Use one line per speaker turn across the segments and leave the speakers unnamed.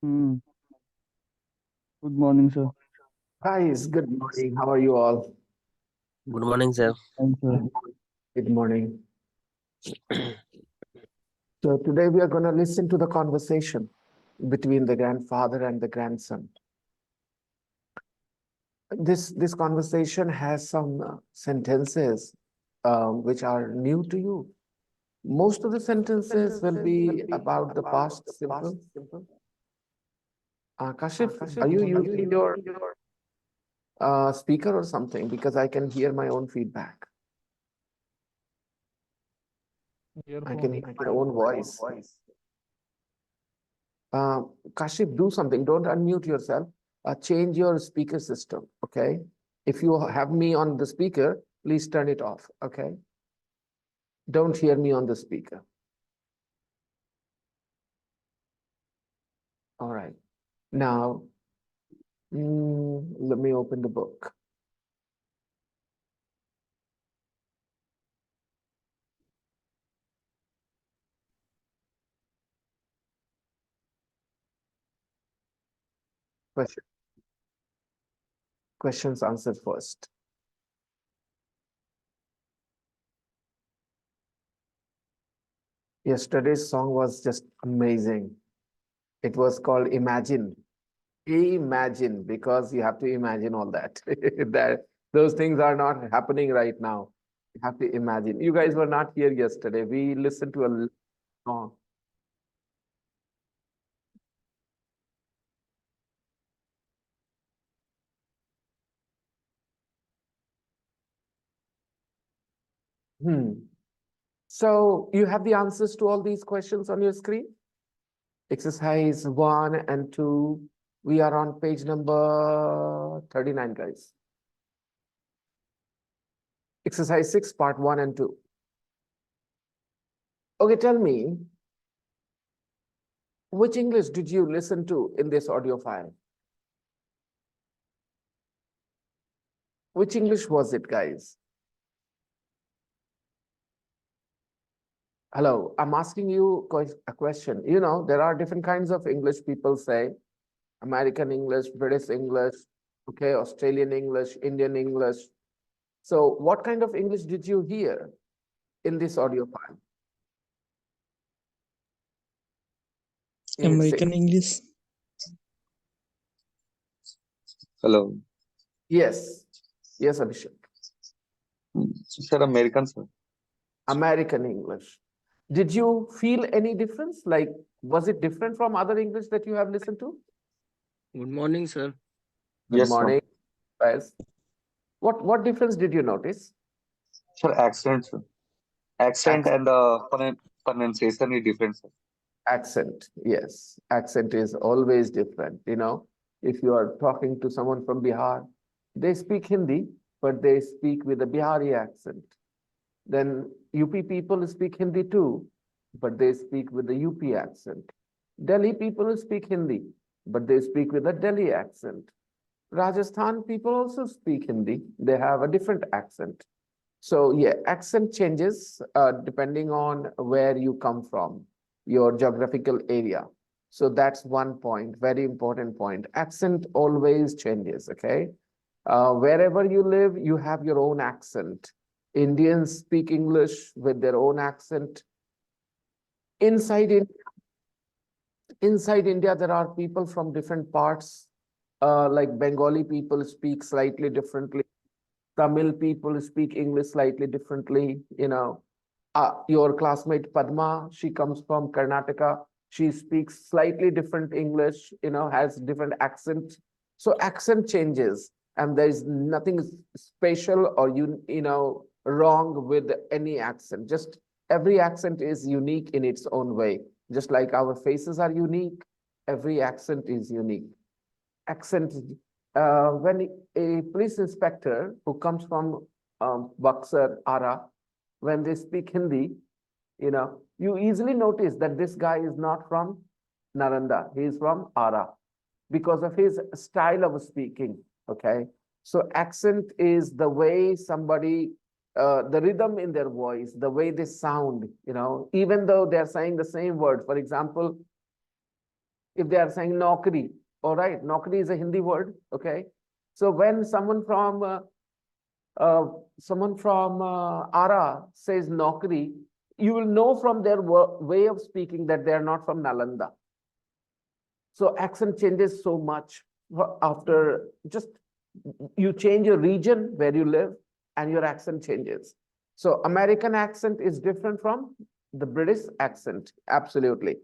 Hmm. Good morning, sir.
Guys, good morning. How are you all?
Good morning, sir.
Thanks, sir.
Good morning. So today we are going to listen to the conversation between the grandfather and the grandson. This conversation has some sentences which are new to you. Most of the sentences will be about the past simple. Kashif, are you using your speaker or something? Because I can hear my own feedback. I can
Earphone.
hear my own voice. Uh, Kashif, do something. Don't unmute yourself. Change your speaker system. Okay. If you have me on the speaker, please turn it off. Okay. Don't hear me on the speaker. All right. Now, let me open the book. Question, questions answered first. Yesterday's song was just amazing. It was called Imagine. Imagine, because you have to imagine all that. that those things are not happening right now. You have to imagine. You guys were not here yesterday. We listened to a song. Hmm. So you have the answers to all these questions on your screen? Exercise 1 and 2. We are on page number 39, guys. Exercise 6, part 1 and 2. Okay, tell me, which English did you listen to in this audio file? Which English was it, guys? Hello, I'm asking you a question. You know, there are different kinds of English people say. American English, British English, okay, Australian English, Indian English. So what kind of English did you hear in this audio file? Unit
American
6.
English.
Hello.
Yes. Yes, Abhishek.
Sir, American, sir.
American English. Did you feel any difference? Like, was it different from other English that you have listened to?
Good morning, sir.
Good
Yes, sir.
morning, guys. What difference did you notice?
Sir, accent, sir. Accent
Accent.
and pronunciation is different, sir.
Accent, yes. Accent is always different. You know, if you are talking to someone from Bihar, they speak Hindi, but they speak with a Bihari accent. Then UP people speak Hindi too, but they speak with the UP accent. Delhi people speak Hindi, but they speak with a Delhi accent. Rajasthan people also speak Hindi. They have a different accent. So yeah, accent changes depending on where you come from, your geographical area. So that's one point, very important point. Accent always changes, okay? Wherever you live, you have your own accent. Indians speak English with their own accent. Inside in, inside India, there are people from different parts. Like Bengali people speak slightly differently. Tamil people speak English slightly differently. Your classmate Padma, she comes from Karnataka. She speaks slightly different English, has different accent. So accent changes, and there is nothing special or wrong with any accent. Just every accent is unique in its own way. Just like our faces are unique, every accent is unique. Accent. When a police inspector who comes from Buxar, Ara, when they speak Hindi, you easily notice that this guy is not from Naranda. He is from Ara because of his style of speaking. Okay. So accent is the way somebody, the rhythm in their voice, the way they sound, even though they're saying the same word. For example, if they are saying naukri, all right, naukri is a Hindi word, okay? So when someone from Ara says naukri, you will know from their way of speaking that they are not from Nalanda. So accent changes so much after just you change your region where you live and your accent changes. So American accent is different from the British accent, absolutely.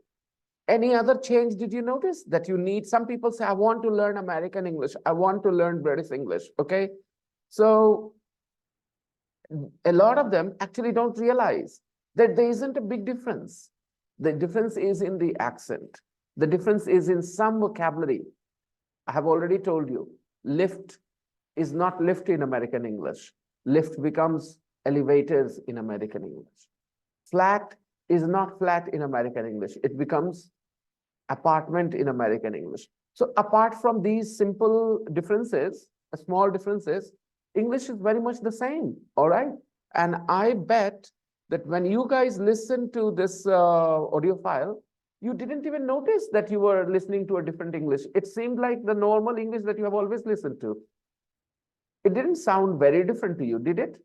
Any other change did you notice that you need? Some people say, I want to learn American English. I want to learn British English, okay? So a lot of them actually don't realize that there isn't a big difference. The difference is in the accent. The difference is in some vocabulary. I have already told you, lift is not lift in American English. Lift becomes elevators in American English. Flat is not flat in American English. It becomes apartment in American English. So apart from these simple differences, small differences, English is very much the same, all right? And I bet that when you guys listen to this audio file, you didn't even notice that you were listening to a different English. It seemed like the normal English that you have always listened to. It didn't sound very different to you, did it?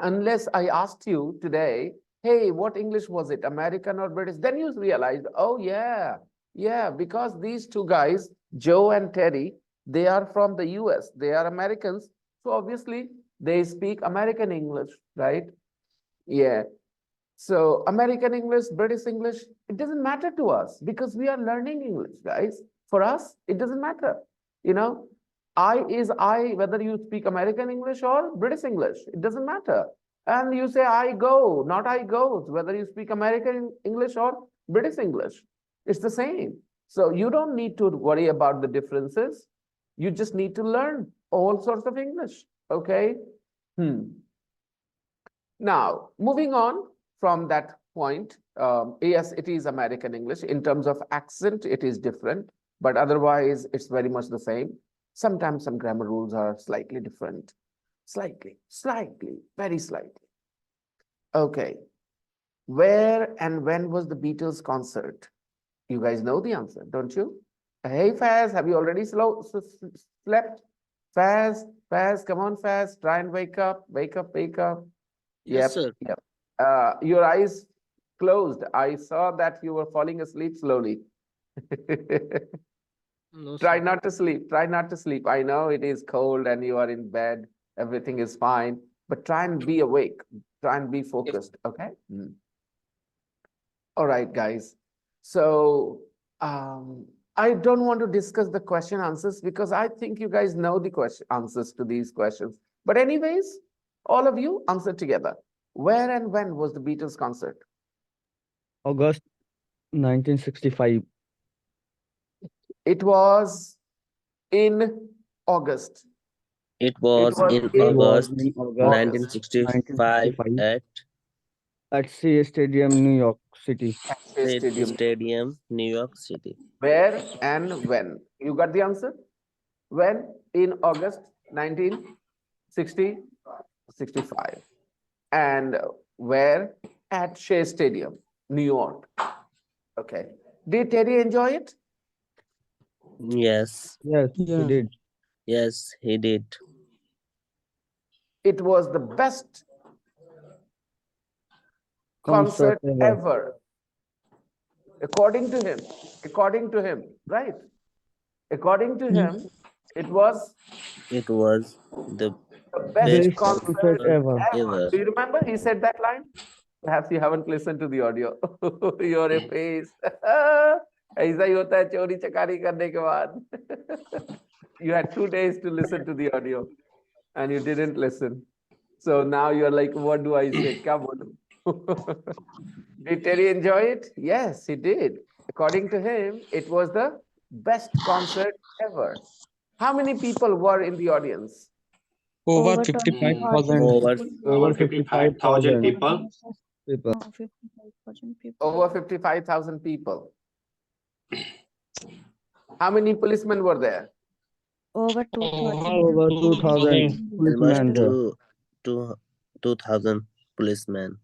Unless I asked you today, hey, what English was it, American or British? Then you realized, oh yeah, because these two guys, Joe and Terry, they are from the US, they are Americans. So obviously they speak American English, right? Yeah. So American English, British English, it doesn't matter to us because we are learning English, guys. For us, it doesn't matter. You know, I is I, whether you speak American English or British English, it doesn't matter. And you say I go, not I goes, whether you speak American English or British English, it's the same. So you don't need to worry about the differences. You just need to learn all sorts of English, okay? Now, moving on from that point, yes, it is American English. In terms of accent, it is different, but otherwise, it's very much the same. Sometimes some grammar rules are slightly different. Slightly, very slightly. Okay. Where and when was the Beatles concert? You guys know the answer, don't you? Hey, Faz, have you already slept? Faz, come on, Faz, try and wake up.
Yes, sir.
Yep. Your eyes closed. I saw that you were falling asleep slowly.
No,
Try
sir.
not to sleep. Try not to sleep. I know it is cold and you are in bed. Everything is fine, but try and be awake. Try and be focused. Okay. All right, guys. So I don't want to discuss the question answers because I think you guys know the question answers to these questions. But anyways, all of you answer together. Where and when was the Beatles concert?
August 1965.
It was in August.
It was
was
in
in
It was
August
in August
1965
1965
at
at CA Stadium, New York City.
State
Stadium.
Stadium, New York City.
Where and when? You got the answer? When? In August 1965. And where? At Shea Stadium, New York. Okay. Did Terry enjoy it?
Yes,
Yes, he did.
yes, he did.
It was the best
Concert
concert ever. According to him, right? According to him, it was
It was the
the best
Best
best
concert
concert
concert
ever.
ever.
Do you remember he said that line? Perhaps you haven't listened to the audio. You're a face. ऐसा ही होता है चोरी चकारी करने के बाद. You had 2 days to listen to the audio and you didn't listen. So now you're like, what do I say? क्या बोलूं? Did Terry enjoy it? Yes, he did. According to him, it was the best concert ever. How many people were in the audience?
Over
Over
55,000.
Over
Over
55,000
55,000
people.
people.
55,000 people.
Over 55,000 people. How many policemen were there?
Over 2,000.
Over 2,000
almost
policemen there.
two 2,000 policemen.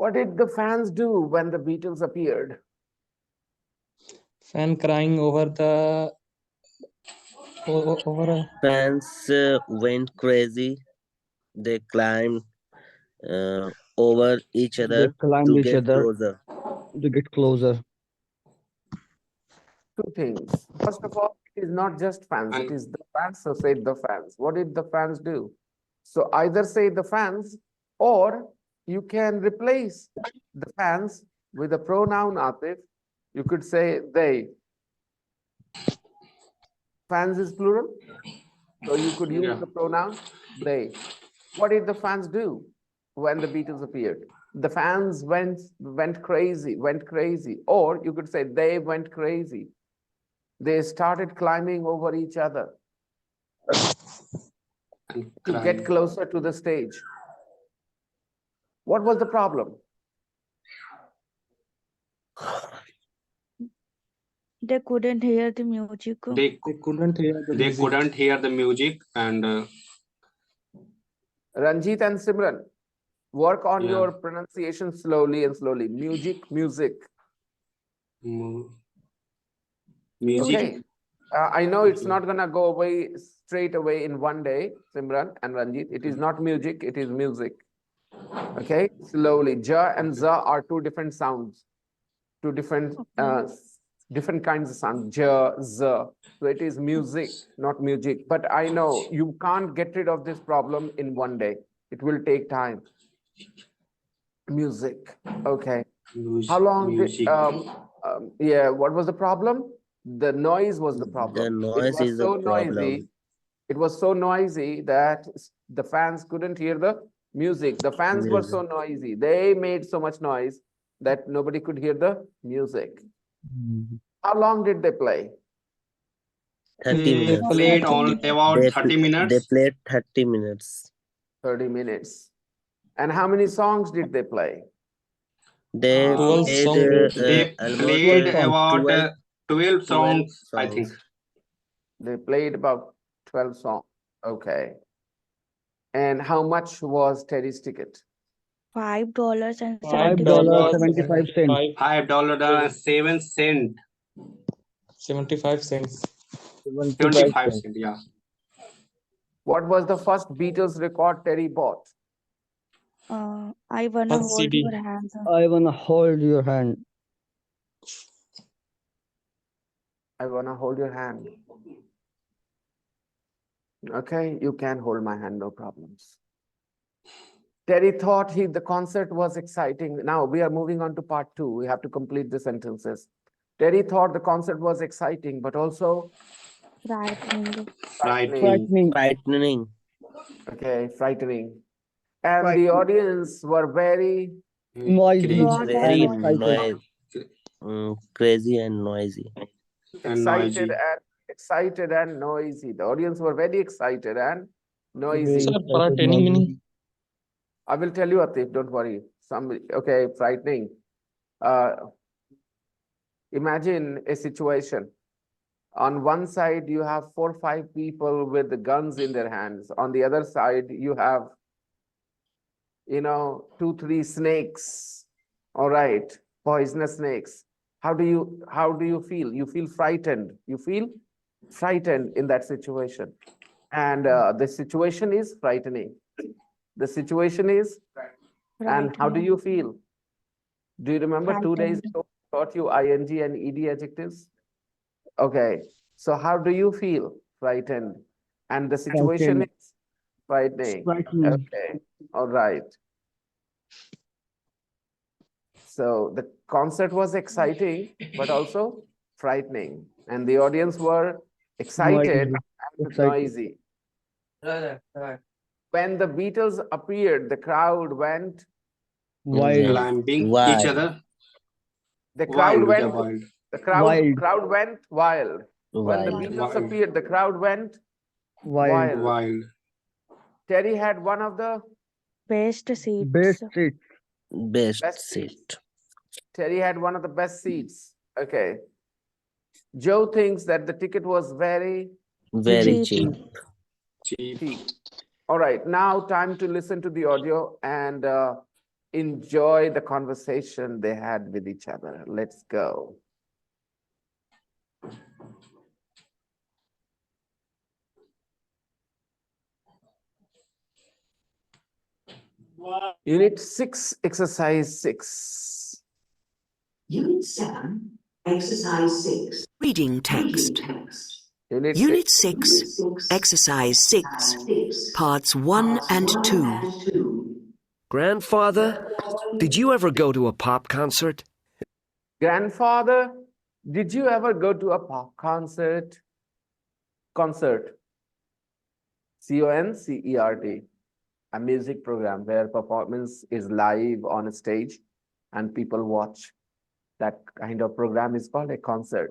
What did the fans do when the Beatles appeared?
Fan crying over the over a
Fans went crazy. They climbed over each
They
other
climbed
to
each
get
other
closer.
to get closer.
Two things. First of all, it is not just fans, it
And
is the fans, so say the fans. What did the fans do? So either say the fans, or you can replace the fans with a pronoun, Atif. You could say they. Fans is plural, so you could use
yeah,
the pronoun they. What did the fans do when the Beatles appeared? The fans went crazy, or you could say they went crazy. They started climbing over each other
and
to get
crying.
closer to the stage. What was the problem?
They couldn't hear the music.
They
they couldn't hear the
they
music.
couldn't hear the music and
Ranjit and Simran, work on
yeah,
your pronunciation slowly and slowly. Music.
mu- music.
Okay. I know it's not gonna go away straight away in one day, Simran and Ranjit. It is not music, it is music. Okay, slowly. Ja and za are two different sounds, two different
Okay.
different kinds of sound. Ja, za. So it is music, not music. But I know you can't get rid of this problem in one day. It will take time. Music. Okay. How long did
Music.
yeah, what was the problem? The noise was the
The
problem. It
noise
was
is a
so noisy.
problem.
It was so noisy that the fans couldn't hear the music. The fans were so
Music.
noisy. They made so much noise that nobody could hear the music.
Mhm.
How long did they play?
30
They
minutes.
played
30
on
minutes.
about
They
30
they
minutes.
played 30 minutes.
30 minutes. And how many songs did they play?
They
12
played
songs they
They
played.
almost
12
played
songs.
about 12
12
songs, I think.
songs.
They played about 12 songs. Okay. And how much was Teddy's ticket?
$5.75.
$5.75.
$5.07.
75 cents.
75
25
cents.
cent, yeah.
What was the first Beatles record Teddy bought?
I wanna
First
hold your
CD.
hands.
I wanna hold your hand.
I wanna hold your hand. Okay, you can hold my hand, no problems. Terry thought the concert was exciting. Now we are moving on to part 2. We have to complete the sentences. Terry thought the concert was exciting, but also
Frightening.
frightening.
Frightening.
Frightening.
Frightening.
Okay, frightening. And the
Frightening.
audience were very
Noisy
Crazy
Loud
and
Very
and
excited.
crazy and noisy.
and noisy.
excited and noisy. The audience were very excited and noisy.
Very
Sir,
excited.
frightening meaning.
Noisy.
I will tell you, Atif, don't worry. Okay, frightening. Uh, imagine a situation. On one side, you have 4 or 5 people with the guns in their hands. On the other side, you have, 2, 3 snakes. All right, poisonous snakes. How do you feel? You feel frightened. You feel frightened in that situation. And the situation is frightening. The situation is, and how do
frightening.
you feel? Do you remember 2 days
Frightened.
ago I taught you ing and ed adjectives? Okay, so how do you feel? Frightened. And the situation
Frightened.
is frightening.
Frightening.
Okay, all right. So the concert was exciting, but also frightening. And the audience were excited
Noisy.
and
Excited.
noisy. When the Beatles appeared, the crowd went,
Wild.
Climbing each
Wild.
other.
the crowd
Wild, yeah,
went,
wild.
the crowd,
Wild.
crowd went wild. When the
Wild.
Beatles
Wild.
appeared, the crowd went
Wild.
wild.
Wild.
Terry had one of the
Best seats.
Best seat.
Best
best seats.
seat.
Terry had one of the best seats. Okay. Joe thinks that the ticket was very
Very
Cheap.
cheap.
Cheap.
cheap. All right, now time to listen to the audio and enjoy the conversation they had with each other. Let's go. Unit 6, exercise 6.
Unit 7, exercise 6. Reading text.
Unit
Unit
6.
6, exercise 6. Parts 1 and 2.
Grandfather, did you ever go to a pop concert?
Grandfather, did you ever go to a pop concert? Concert. CONCERT. A music program where performance is live on a stage and people watch. That kind of program is called a concert.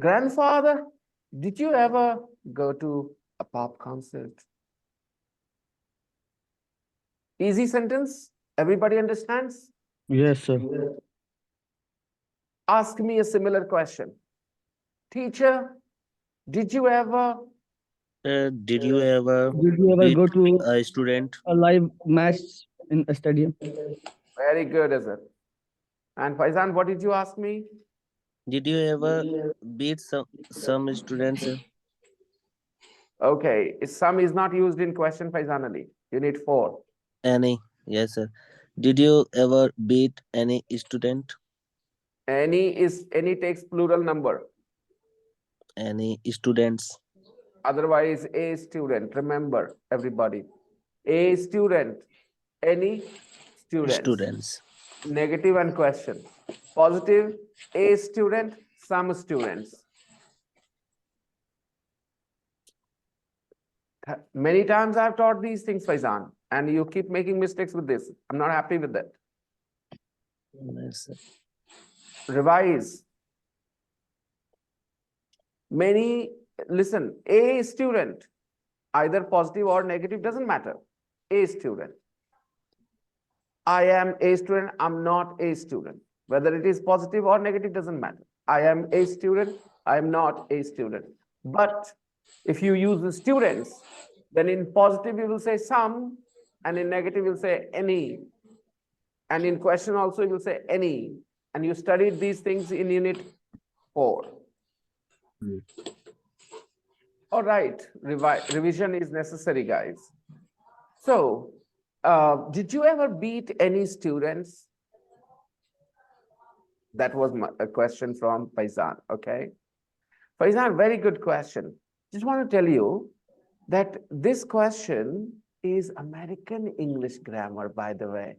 Grandfather, did you ever go to a pop concert? Easy sentence. Everybody understands?
Yes, sir.
Ask me a similar question. Teacher, did you ever?
Did you ever
Did you ever
beat
go to
a student?
a live match in a stadium?
Very good, is it? And Faizan, what did you ask me?
Did you ever beat some students?
Okay, some is not used in question, Faizan Ali. Unit 4.
Any? Yes, sir. Did you ever beat any student?
Any takes plural number.
Any students?
Otherwise, a student. Remember, everybody. A student. Any students.
Students.
Negative and question. Positive, a student, some students. Many times I've taught these things, Faizan, and you keep making mistakes with this. I'm not happy with that.
Yes, sir.
Revise. Listen, a student, either positive or negative, doesn't matter. A student. I am a student, I'm not a student. Whether it is positive or negative doesn't matter. I am a student, I am not a student. But if you use the students, then in positive you will say some, and in negative you'll say any. And in question also you will say any. And you studied these things in unit 4. All right, revision is necessary, guys. So, did you ever beat any students? That was a question from Faizan, okay? Faizan, very good question. Just want to tell you that this question is American English grammar, by the way.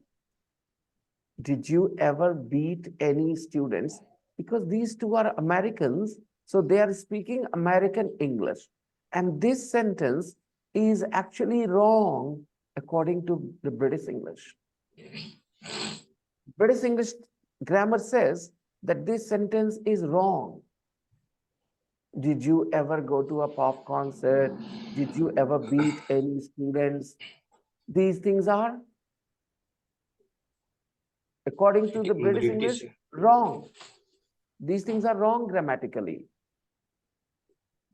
Did you ever beat any students? Because these two are Americans, so they are speaking American English. And this sentence is actually wrong according to the British English. British English grammar says that this sentence is wrong. Did you ever go to a pop concert? Did you ever beat any students? These things are, according to the British English, wrong. These things are wrong grammatically.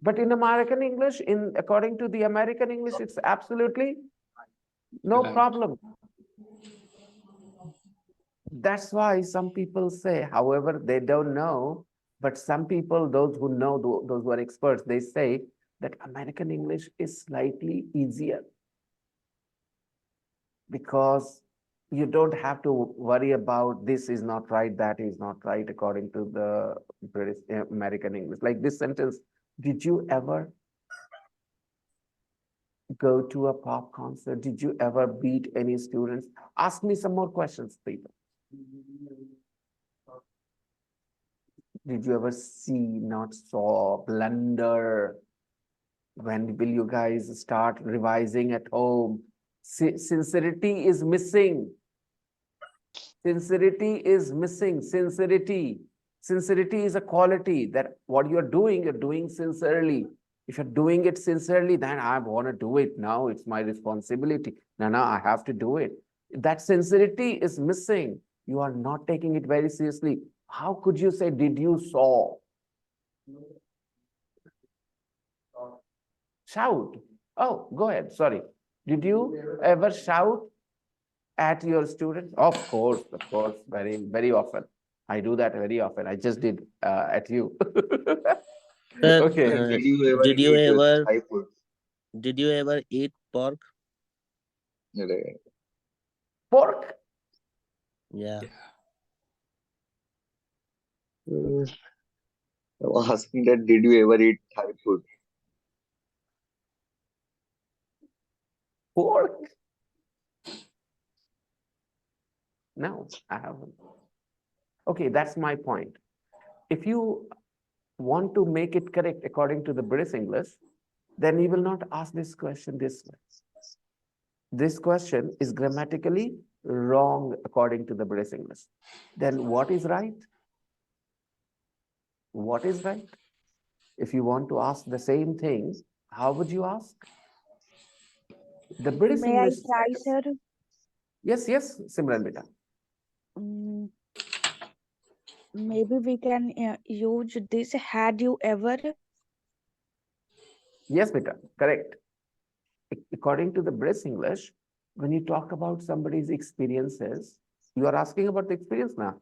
But in American English, according to the American English, it's absolutely no problem. That's why some people say, however, they don't know, but some people, those who know, those who are experts, they say that American English is slightly easier because you don't have to worry about this is not right, that is not right, according to the British American English. Like this sentence, did you ever go to a pop concert? Did you ever beat any students? Ask me some more questions, people. Did you ever see, not saw, blunder? When will you guys start revising at home? Sincerity is missing. Sincerity is missing. Sincerity. Sincerity is a quality that what you're doing sincerely. If you're doing it sincerely, then I want to do it now. It's my responsibility. Now, I have to do it. That sincerity is missing. You are not taking it very seriously. How could you say, did you saw? Shout. Oh, go ahead. Sorry. Did you ever shout? at your students? Of course, very, very often. I do that very often. I just did at you.
Sir,
Okay.
Sir, did you ever
did you
eat
ever
Thai food?
did you ever eat pork?
Right.
Pork?
Yeah.
I was asking that, did you ever eat Thai food?
Pork? No, I haven't. Okay, that's my point. If you want to make it correct according to the British English, then you will not ask this question this way. This question is grammatically wrong according to the British English. Then what is right? What is right? If you want to ask the same thing, how would you ask? The British
May I
English
try,
says,
sir?
yes, Simran beta.
Mm, maybe we can use this. Had you ever?
Yes, beta, correct. According to the British English, when you talk about somebody's experiences, you are asking about the experience now.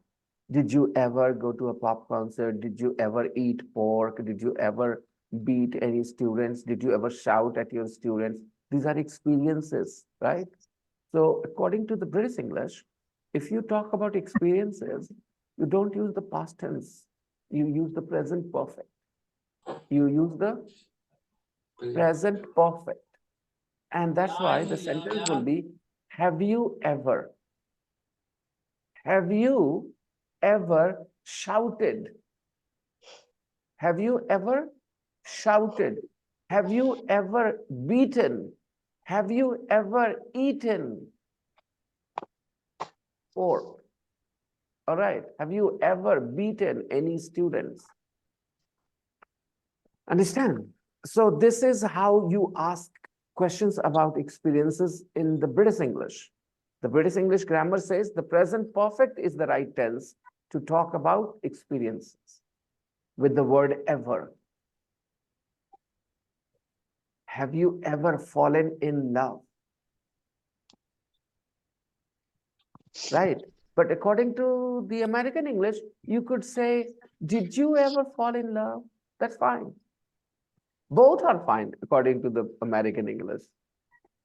Did you ever go to a pop concert? Did you ever eat pork? Did you ever beat any students? Did you ever shout at your students? These are experiences, right? So according to the British English, if you talk about experiences, you don't use the past tense. You use the present perfect. You use the present perfect. And that's why the sentence will be, have you ever shouted? Have you ever shouted? Have you ever beaten? Have you ever eaten pork? All right. Have you ever beaten any students? Understand? So this is how you ask questions about experiences in the British English. The British English grammar says the present perfect is the right tense to talk about experiences with the word ever. Have you ever fallen in love? Right. But according to the American English, you could say, did you ever fall in love? That's fine. Both are fine according to the American English.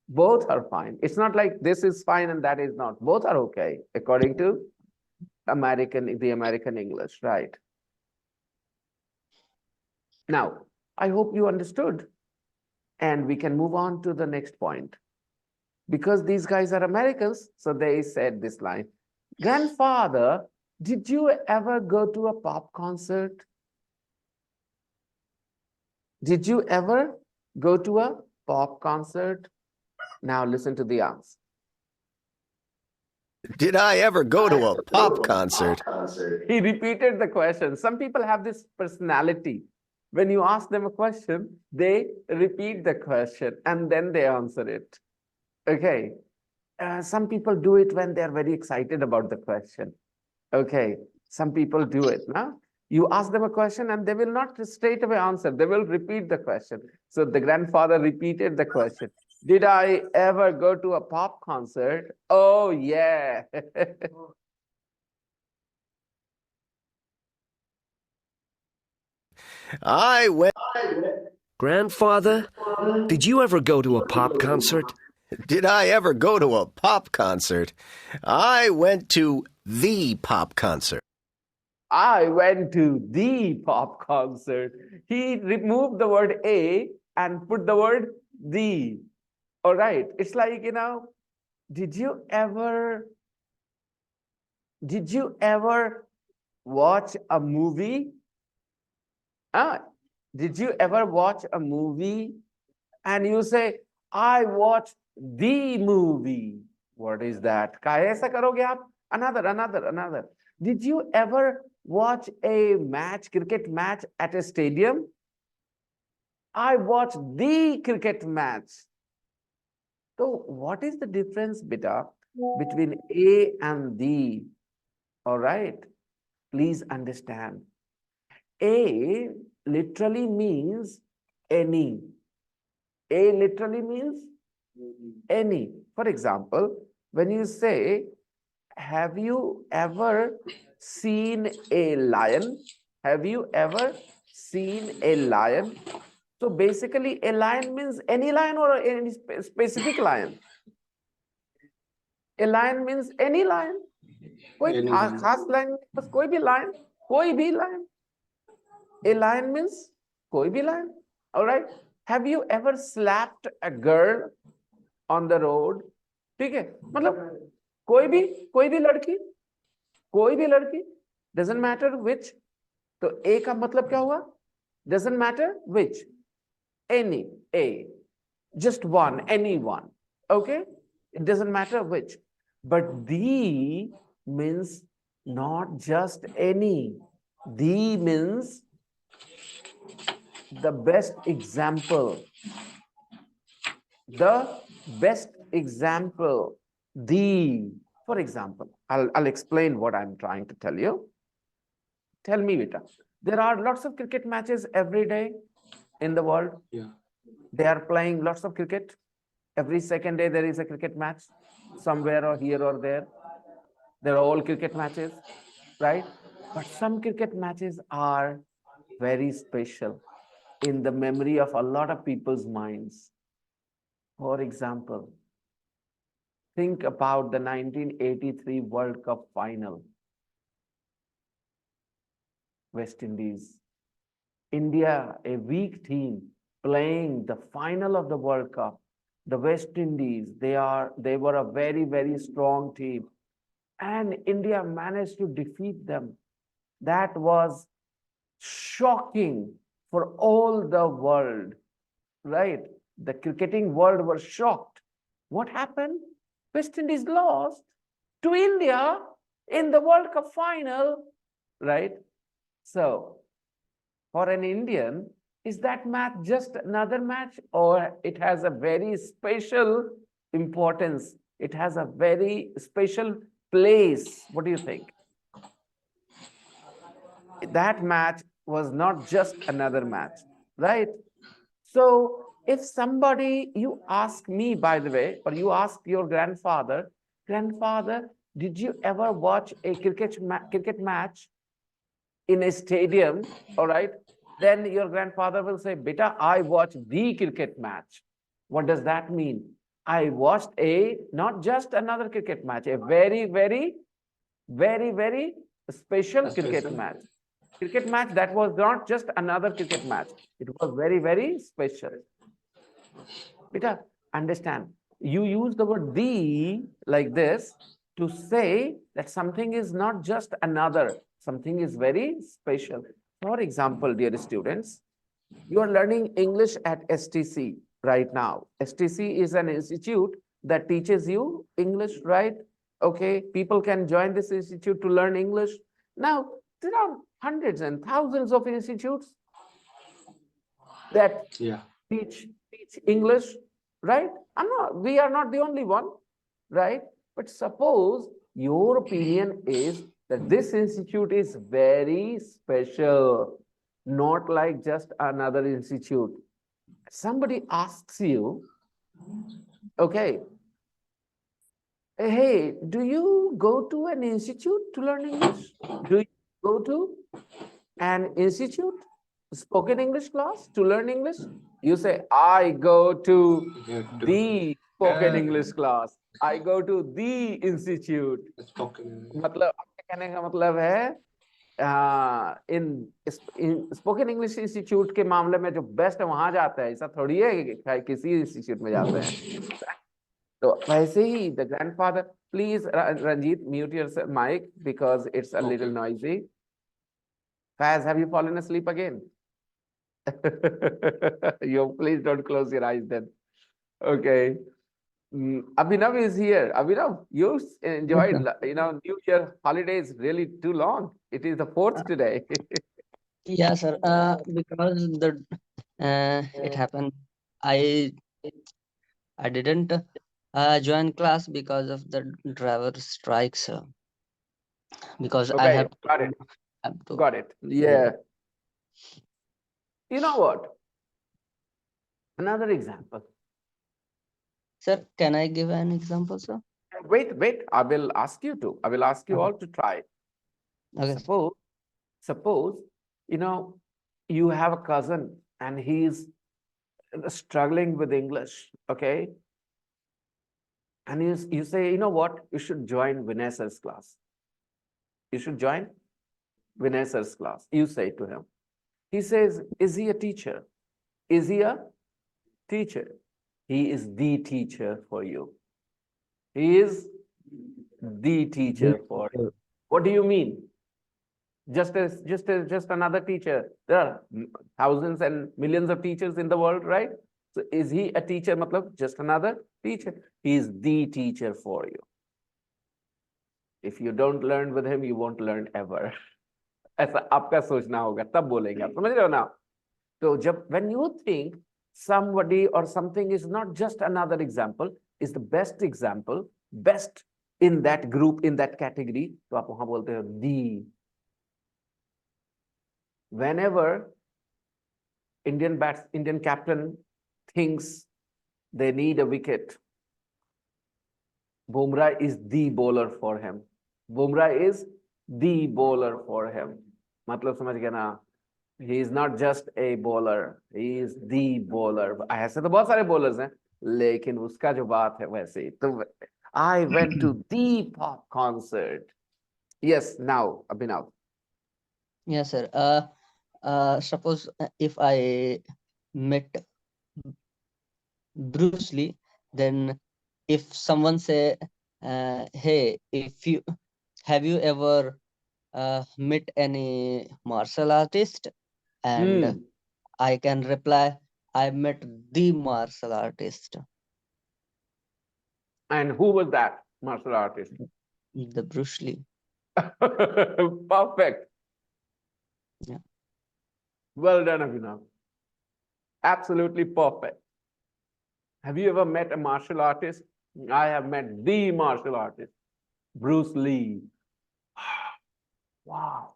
Both are fine. It's not like this is fine and that is not. Both are okay according to the American English, right? Now, I hope you understood, and we can move on to the next point. Because these guys are Americans, so they said this line, grandfather, did you ever go to a pop concert? Did you ever go to a pop concert? Now listen to the answer.
Did I ever go to a pop concert?
He repeated the question. Some people have this personality. When you ask them a question, they repeat the question and then they answer it. Okay. Some people do it when they're very excited about the question. Okay. Some people do it. No? You ask them a question and they will not straight away answer. They will repeat the question. So the grandfather repeated the question. Did I ever go to a pop concert? Oh, yeah.
I went. Grandfather, did you ever go to a pop concert? Did I ever go to a pop concert? I went to the pop concert.
I went to the pop concert. He removed the word a and put the word the. All right. It's like, did you ever watch a movie? Did you ever watch a movie? And you say, I watched the movie. What is that? Kaise aisa karoge aap? Another. Did you ever watch a cricket match at a stadium? I watched the cricket match. So what is the difference, beta, between a and the? All right. Please understand. A literally means any. A literally means any. For example, when you say, have you ever seen a lion? Have you ever seen a lion? So basically, a lion means any lion or any specific lion? A lion means any lion. कोई
Any
खास line नहीं, बस कोई भी line, कोई भी line. A lion means कोई भी line. All right. Have you ever slapped a girl on the road? ठीक है, मतलब कोई भी लड़की, कोई भी लड़की, doesn't matter which. तो A का मतलब क्या हुआ? Doesn't matter which. Any, A. Just one, anyone. Okay? It doesn't matter which. But the means not just any. The means the best example. The best example. The, for example, I'll explain what I'm trying to tell you. Tell me, Vita. There are lots of cricket matches every day in the world.
Yeah.
They are playing lots of cricket. Every second day there is a cricket match somewhere or here or there. They're all cricket matches, right? But some cricket matches are very special in the memory of a lot of people's minds. For example, think about the 1983 World Cup final. West Indies. India, a weak team, playing the final of the World Cup. The West Indies, they were a very, very strong team. And India managed to defeat them. That was shocking for all the world, right? The cricketing world was shocked. What happened? West Indies lost to India in the World Cup final, right? So, for an Indian, is that match just another match, or it has a very special importance? It has a very special place. What do you think? That match was not just another match, right? So if somebody, you ask me, by the way, or you ask your grandfather, did you ever watch a cricket match in a stadium? All right. Then your grandfather will say, Beta, I watched the cricket match. What does that mean? I watched not just another cricket match, a very, very, very, very special cricket match. Cricket match that was not just another cricket match. It was very, very special. Beta, understand, you use the word the like this to say that something is not just another, something is very special. For example, dear students, you are learning English at STC right now. STC is an institute that teaches you English, right? Okay, people can join this institute to learn English. Now, there are hundreds and thousands of institutes that teach English, right? We are not the only one, right? But suppose your opinion is that this institute is very special, not like just another institute. Somebody asks you, okay, hey, do you go to an institute to learn English? Do you go to an institute, spoken English class to learn English? You say, I go to the spoken English class. I go to the institute. मतलब कहने का मतलब है इन spoken English institute के मामले में जो best है वहां जाता है, ऐसा थोड़ी है कि किसी इंस्टीट्यूट में जाते हैं. तो वैसे ही the grandfather, please Ranjit, mute your mic because it's a little noisy. Faz, have you fallen asleep again? You please don't close your eyes then. Okay. Abhinav is here. Abhinav, you enjoyed, New Year holidays really too long. It is the 4th today.
Yeah, sir. Because it happened, I didn't join class because of the driver strike, sir. Because I
Okay,
have to.
got it. Yeah. You know what? Another example.
Sir, can I give an example, sir?
wait. I will ask you to. I will ask you
Okay.
all to try.
Okay.
Suppose, you have a cousin and he's struggling with English, okay? And you say, you know what? You should join Vanessa's class. You should join Vanessa's class. You say to him. He says, is he a teacher? Is he a teacher? He is the teacher for you. He is the teacher for you. What do you mean? Just another teacher. There are thousands and millions of teachers in the world, right? So is he a teacher? Matlab, just another teacher. He is the teacher for you. If you don't learn with him, you won't learn ever. ऐसा आपका सोचना होगा तब बोलेंगे आप समझ रहे हो ना तो जब when you think somebody or something is not just another example is the best example best in that group in that category तो आप वहां बोलते हो the whenever Indian captain thinks they need a wicket Bumrah is the bowler for him Bumrah is the bowler for him मतलब समझ गया ना he is not just a bowler he is the bowler ऐसे तो बहुत सारे bowlers हैं लेकिन उसका जो बात है वैसे ही तो I went to the pop concert yes now Abhinav
Yes, sir. Suppose if I met Bruce Lee, then if someone say, "Hey, if you have you ever met any martial artist?" and I can reply, "I met the martial artist."
And who was that martial artist?
The Bruce Lee.
Perfect.
Yeah.
Well done, Abhinav. Absolutely perfect. Have you ever met a martial artist? I have met the martial artist, Bruce Lee. Wow.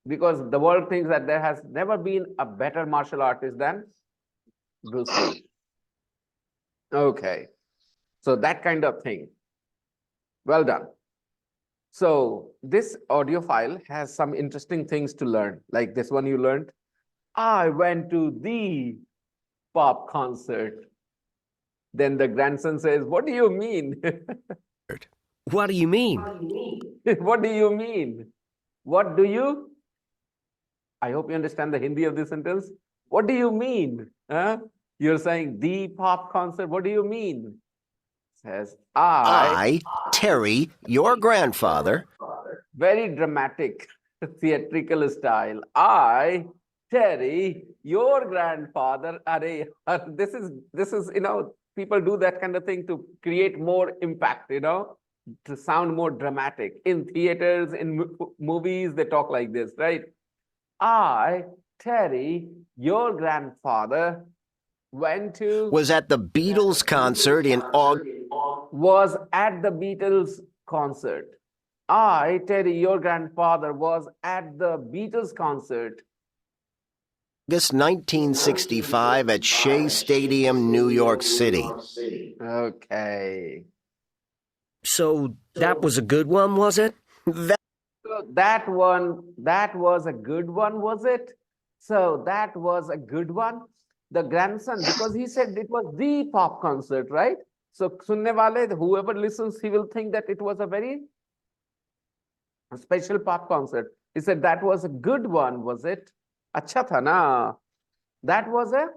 Because the world thinks that there has never been a better martial artist than Bruce Lee. Okay. So that kind of thing. Well done. So this audio file has some interesting things to learn. Like this one you learned. I went to the pop concert. Then the grandson says, what do you mean?
What do you mean?
What do you mean? What do you? I hope you understand the Hindi of this sentence. What do you mean? Huh? You're saying the pop concert. What do you mean? Says,
I, Terry, your grandfather.
Very dramatic, theatrical style. I, Terry, your grandfather. This is, people do that kind of thing to create more impact, to sound more dramatic. In theaters, in movies, they talk like this, right? I, Terry, your grandfather,
was at the Beatles concert in August.
Was at the Beatles concert. I, Terry, your grandfather, was at the Beatles concert.
August 1965 at Shea Stadium, New York City.
Okay.
So that was a good one, was it?
That was a good one, was it? So that was a good one. The grandson, because he said it was the pop concert, right? So sunne wale, whoever listens, he will think that it was a very special pop concert. He said that was a good one, was it? Acha tha na. That was a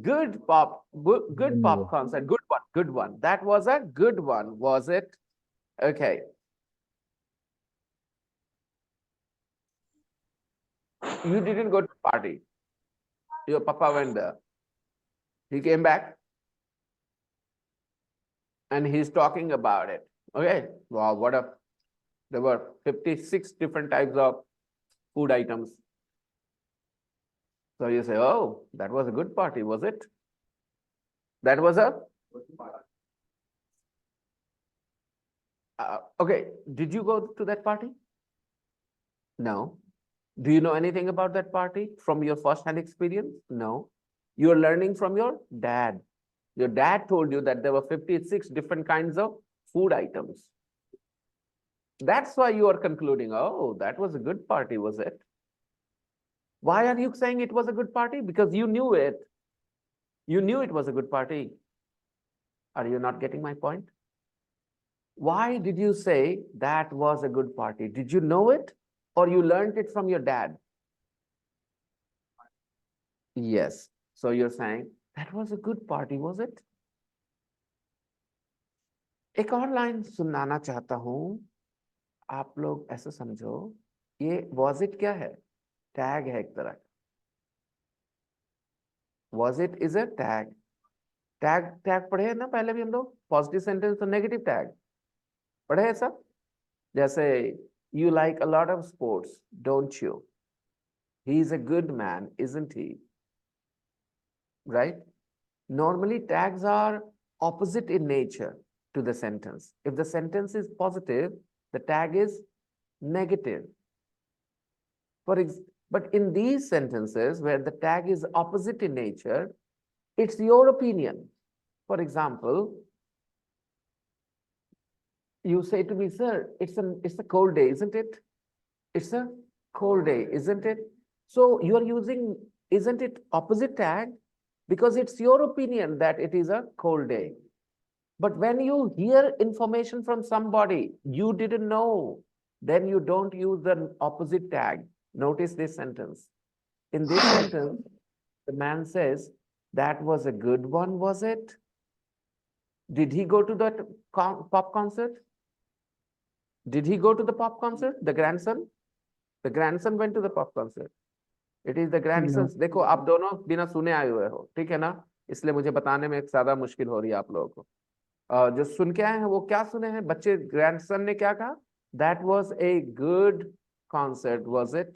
good pop concert. Good one. That was a good one, was it? Okay. You didn't go to the party. Your papa went there. He came back and he's talking about it. Okay. Wow, there were 56 different types of food items. So you say, oh, that was a good party, was it? That was a... okay, did you go to that party? No. Do you know anything about that party from your first-hand experience? No. You're learning from your dad. Your dad told you that there were 56 different kinds of food items. That's why you are concluding, oh, that was a good party, was it? Why are you saying it was a good party? Because you knew it. You knew it was a good party. Are you not getting my point? Why did you say that was a good party? Did you know it or you learned it from your dad? Yes. So you're saying that was a good party, was it? एक और line सुनाना चाहता हूं, आप लोग ऐसे समझो, ये was it क्या है? टैग है एक तरह का. Was it is a tag. Tag पढ़े हैं ना पहले भी हम लोग, पॉजिटिव सेंटेंस और नेगेटिव टैग पढ़े हैं सब. जैसे you like a lot of sports, don't you? He is a good man, isn't he? Right? Normally tags are opposite in nature to the sentence. If the sentence is positive, the tag is negative. But in these sentences where the tag is opposite in nature, it's your opinion. For example, you say to me, sir, it's a cold day, isn't it? It's a cold day, isn't it? So you are using, isn't it, opposite tag, because it's your opinion that it is a cold day. But when you hear information from somebody you didn't know, then you don't use the opposite tag. Notice this sentence. In this sentence, the man says, that was a good one, was it? Did he go to that pop concert? Did he go to the pop concert? The grandson? The grandson went to the pop concert. It is the grandsons. देखो आप दोनों बिना सुने आए हुए हो, ठीक है ना? इसलिए मुझे बताने में ज्यादा मुश्किल हो रही है आप लोगों को. जो सुन के आए हैं वो क्या सुने हैं? बच्चे ग्रैंडसन ने क्या कहा? That was a good concert, was it?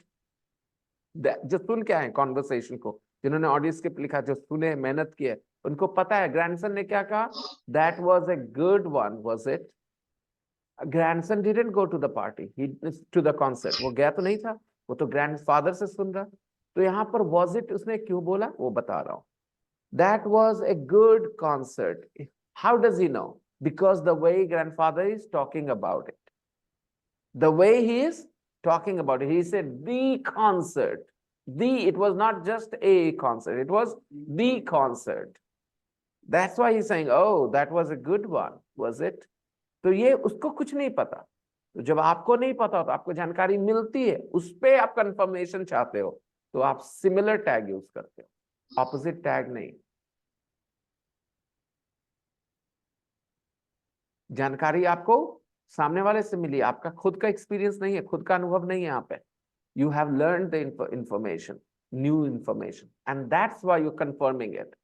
जो सुन के आए कॉन्वर्सेशन को, जिन्होंने ऑडियो स्क्रिप्ट लिखा, जो सुने, मेहनत की है, उनको पता है ग्रैंडसन ने क्या कहा? That was a good one, was it? Grandson didn't go to the party, to the concert. वो गया तो नहीं था, वो तो ग्रैंडफादर से सुन रहा. तो यहाँ पर was it उसने क्यों बोला वो बता रहा हूँ. That was a good concert. How does he know? Because the way grandfather is talking about it. The way he is talking about it. He said the concert. It was not just a concert. It was the concert. That's why he's saying, oh, that was a good one, was it? तो ये उसको कुछ नहीं पता. तो जब आपको नहीं पता हो तो आपको जानकारी मिलती है, उस पे आप कंफर्मेशन चाहते हो, तो आप सिमिलर टैग यूज करते हो, ऑपोजिट टैग नहीं. जानकारी आपको सामने वाले से मिली, आपका खुद का एक्सपीरियंस नहीं है, खुद का अनुभव नहीं है. यहाँ पे you have learn the information, new information, and that's why you confirming it.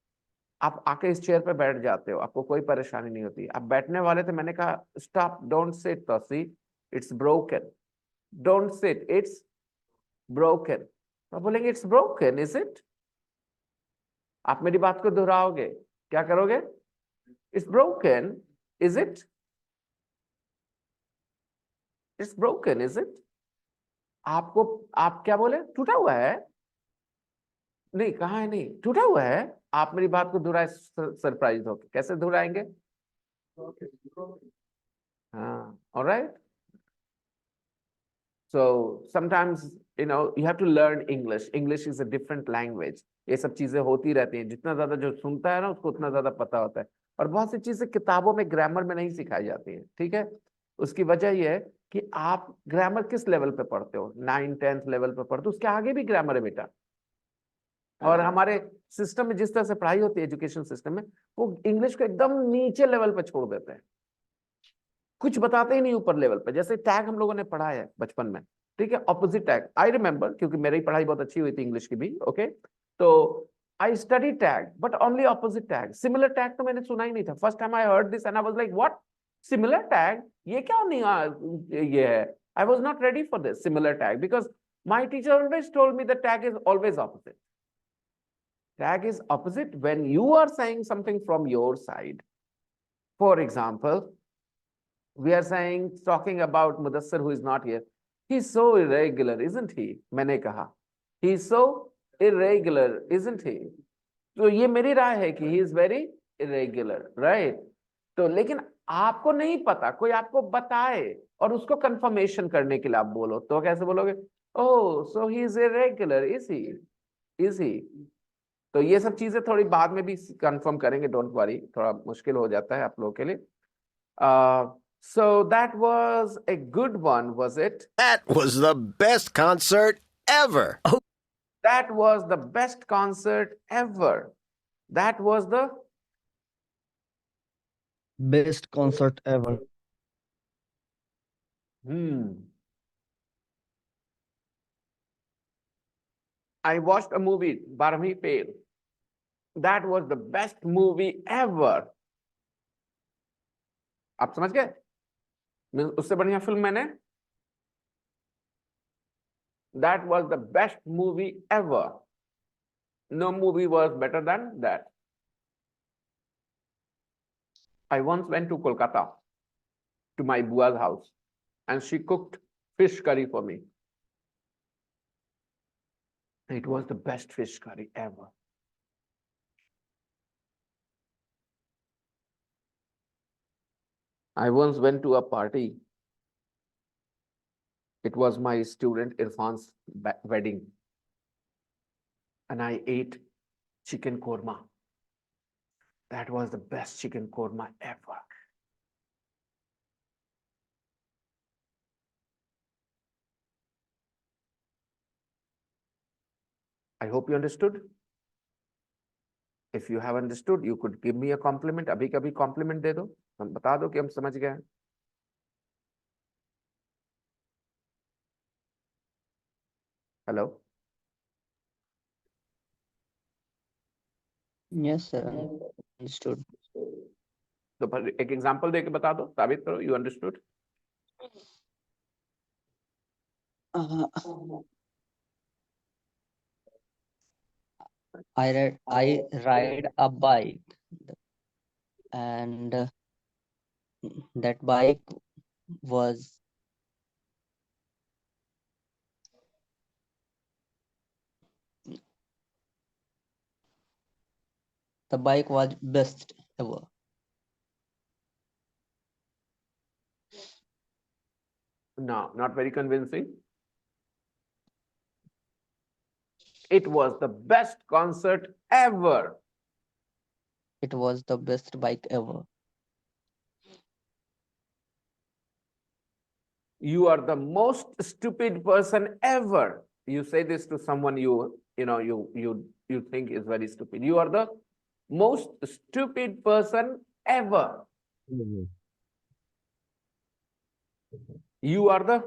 आप आके इस चेयर पे बैठ जाते हो, आपको कोई परेशानी नहीं होती. आप बैठने वाले थे, मैंने कहा स्टॉप, डोंट सिट तोसी, it's broken. Don't sit, it's broken. आप बोलेंगे इट्स ब्रोकन, इज इट? आप मेरी बात को दोहराओगे, क्या करोगे? It's broken, is it? It's broken, is it? आप क्या बोले? टूटा हुआ है? नहीं, कहाँ है? नहीं, टूटा हुआ है. आप मेरी बात को दोहराए सरप्राइज होके. कैसे दोहराएंगे? हाँ, alright. So sometimes, you have to learn English. English is a different language. ये सब चीजें होती रहती हैं. जितना ज्यादा जो सुनता है ना, उसको उतना ज्यादा पता होता है. और बहुत सी चीजें किताबों में ग्रामर में नहीं सिखाई जाती है, ठीक है? उसकी वजह यह है कि आप ग्रामर किस लेवल पे पढ़ते हो? 9th-10th लेवल पे पढ़ते हो, उसके आगे भी ग्रामर है बेटा. और हमारे सिस्टम में जिस तरह से पढ़ाई होती है, एजुकेशन सिस्टम में, वो इंग्लिश को एकदम नीचे लेवल पे छोड़ देते हैं, कुछ बताते ही नहीं ऊपर लेवल पे. जैसे टैग हम लोगों ने पढ़ा है बचपन में, ठीक है? ऑपोजिट टैग, आई रिमेम्बर, क्योंकि मेरी पढ़ाई बहुत अच्छी हुई थी इंग्लिश की भी. ओके, तो I study tag but only opposite tag. Similar tag तो मैंने सुना ही नहीं था. First time I heard this and I was like, what? Similar tag? ये क्या नहीं ये है? I was not ready for this similar tag, because my teacher always told me that tag is always opposite. Tag is opposite when you are saying something from your side. For example, we are talking about Mudassir, who is not here. He's so irregular, isn't he? मैंने कहा, he's so irregular, isn't he? तो ये मेरी राय है कि he is very irregular, right? तो लेकिन आपको नहीं पता, कोई आपको बताए और उसको कंफर्मेशन करने के लिए आप बोलो, तो कैसे बोलोगे? Oh, so he is irregular, is he? तो ये सब चीजें थोड़ी बाद में भी कंफर्म करेंगे, डोंट वरी, थोड़ा मुश्किल हो जाता है आप लोगों के लिए. So that was a good one, was it?
That was the best concert ever.
That was the best concert ever. That was the
Best concert ever.
I watched a movie, 12वीं Fail. That was the best movie ever. आप समझ गए? उससे बढ़िया film मैंने. That was the best movie ever. No movie was better than that. I once went to Kolkata to my bua's house and she cooked fish curry for me. It was the best fish curry ever. I once went to a party. It was my student Irfan's wedding. And I ate chicken korma. That was the best chicken korma ever. I hope you understood. If you have understood, you could give me a compliment. अभी कभी compliment दे दो, हम बता दो कि हम समझ गए हैं. Hello.
Yes, sir. Understood.
तो पर एक एग्जांपल देके बता दो, साबित करो you understood.
I ride a bike, and that bike was best ever.
No, not very convincing. It was the best concert ever.
It was the best bike ever.
You are the most stupid person ever. You say this to someone you think is very stupid. You are the most stupid person ever. You are the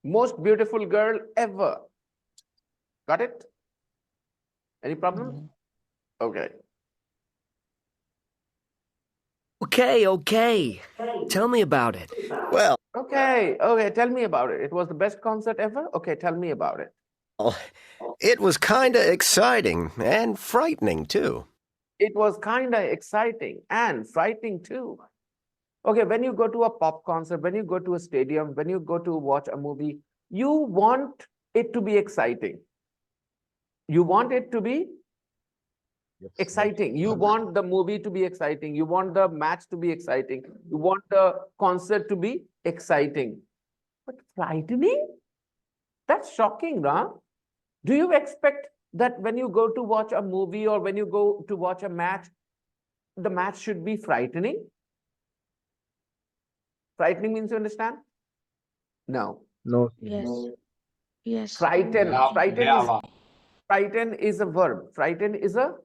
most beautiful girl ever. Got it? Any problem? Okay.
Okay. Tell me about it. Well,
Okay, tell me about it. It was the best concert ever? Okay, tell me about it.
it was kinda exciting and frightening too.
It was kind of exciting and frightening too. Okay, when you go to a pop concert, when you go to a stadium, when you go to watch a movie, you want it to be exciting. You want it to be exciting. You want the movie to be exciting. You want the match to be exciting. You want the concert to be exciting. But frightening? That's shocking, huh? Do you expect that when you go to watch a movie or when you go to watch a match, the match should be frightening? Frightening means, you understand? No.
No.
Yes. Yes.
Frighten.
Yeah.
Frighten is a verb. Frighten is a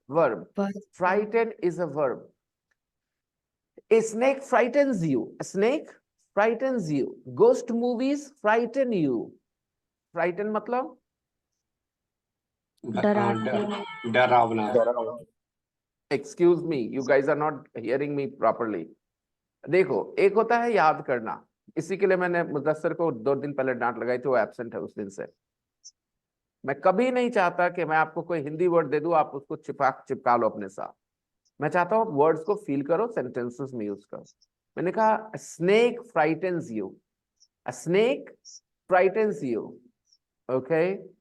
verb.
Verb.
Frighten is a verb. A snake frightens you. A snake frightens you. Ghost movies frighten you. Frighten matlab?
डरावना.
Excuse me, you guys are not hearing me properly. देखो, एक होता है याद करना. इसी के लिए मैंने मुदस्सर को 2 दिन पहले डांट लगाई थी, वो एब्सेंट है उस दिन से. मैं कभी नहीं चाहता कि मैं आपको कोई हिंदी वर्ड दे दूं, आप उसको चिपका लो अपने साथ. मैं चाहता हूं वर्ड्स को फील करो, सेंटेंसेस में यूज करो. मैंने कहा snake frightens you. A snake frightens you. Okay.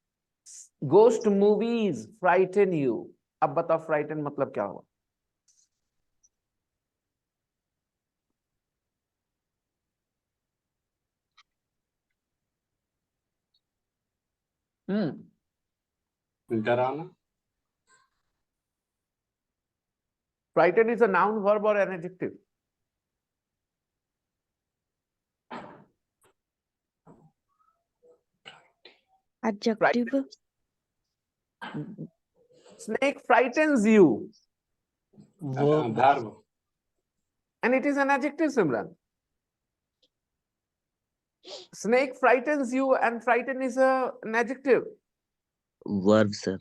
Ghost movies frighten you. अब बताओ फ्राइटन मतलब क्या हुआ?
डराना.
Frighten is a noun, verb, or an adjective?
Adjective.
Snake frightens you,
Verb.
Verb.
and it is an adjective, Simran. Snake frightens you, and frighten is an adjective.
Verb, sir.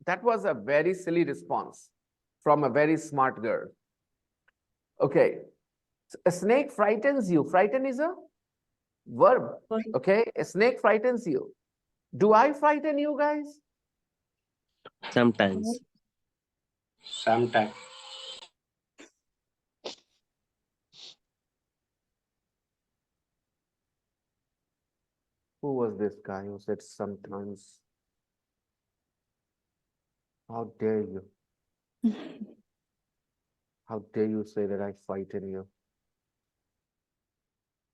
That was a very silly response from a very smart girl. Okay. A snake frightens you. Frighten is a verb. Okay. A snake frightens you. Do I frighten you guys?
Sometimes.
Sometime.
Who was this guy who said sometimes? How dare you? How dare you say that I frighten you?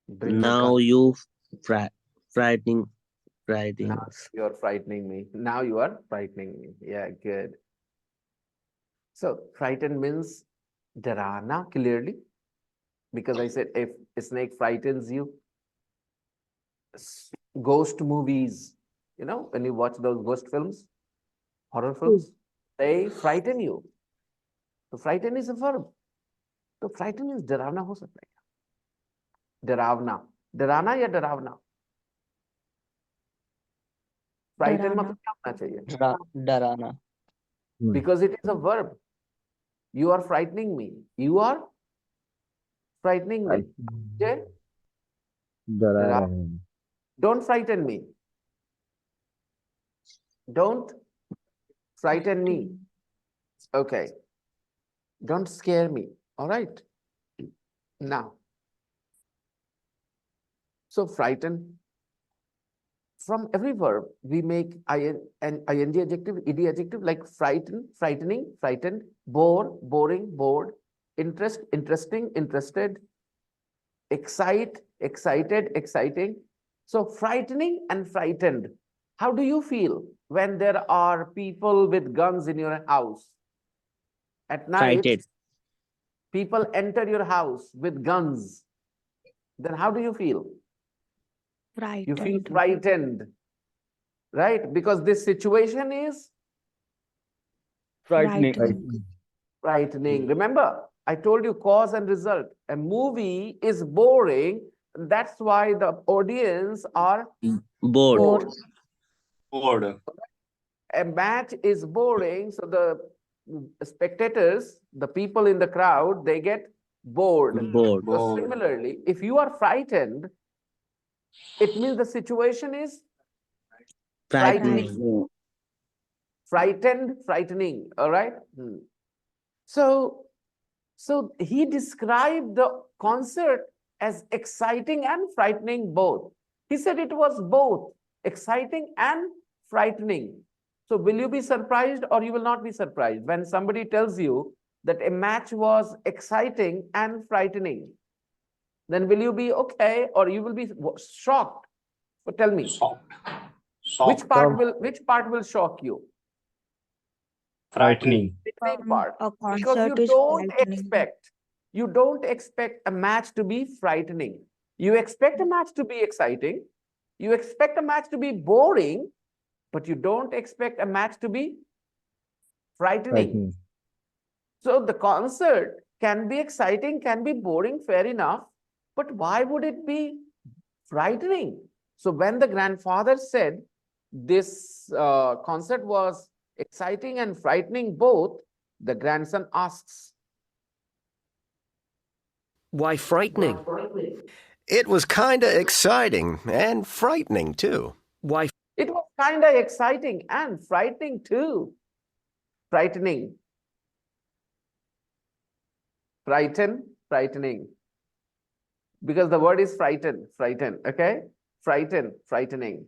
Bring a
Now
gun.
you frightening
Now
us.
you're frightening me. Now you are frightening me. Yeah, good. So frighten means dharana clearly, because I said if a snake frightens you, ghost movies, you know, when you watch those ghost films, horror films, they frighten you. So frighten is a verb. So frighten is डरावना हो सकता है. डरावना. डराना या डरावना? Frighten
डराना.
मतलब क्या होना चाहिए?
Darana.
Because it is a verb. You are frightening me. You are frightening me. Okay? Don't frighten me. Don't frighten me. Okay. Don't scare me. All right. Now, so frighten. From every verb, we make an ing adjective, ed adjective, like frighten, frightening, frightened, bore, boring, bored, interest, interesting, interested, excite, excited, exciting. So frightening and frightened. How do you feel when there are people with guns in your house? At night,
Frighted.
people enter your house with guns. Then how do you feel? You feel
Frightened.
frightened, right? Because this situation is
Frightening.
frightening. Remember, I told you cause and result. A movie is boring. That's why the audience are
Bored.
bored.
Bored.
A match is boring. So the spectators, the people in the crowd, they get bored.
Bored.
So
Bored.
similarly, if you are frightened, it means the situation is
Frightening.
frightened, frightening. All right. So he described the concert as exciting and frightening both. He said it was both exciting and frightening. So will you be surprised or you will not be surprised when somebody tells you that a match was exciting and frightening? Then will you be okay or you will be shocked? So tell me,
Soft.
which part will shock you?
Frightening.
Part.
A
Because
concert is frightening.
you don't expect a match to be frightening. You expect a match to be exciting. You expect a match to be boring, but you don't expect a match to be frightening. So the concert can be exciting, can be boring, fair enough, but why would it be frightening? So when the grandfather said this concert was exciting and frightening both, the grandson asks,
Why frightening? It was kinda exciting and frightening too. Why?
it was kind of exciting and frightening too. Frightening. Frighten, frightening. Because the word is frighten, okay? Frighten, frightening.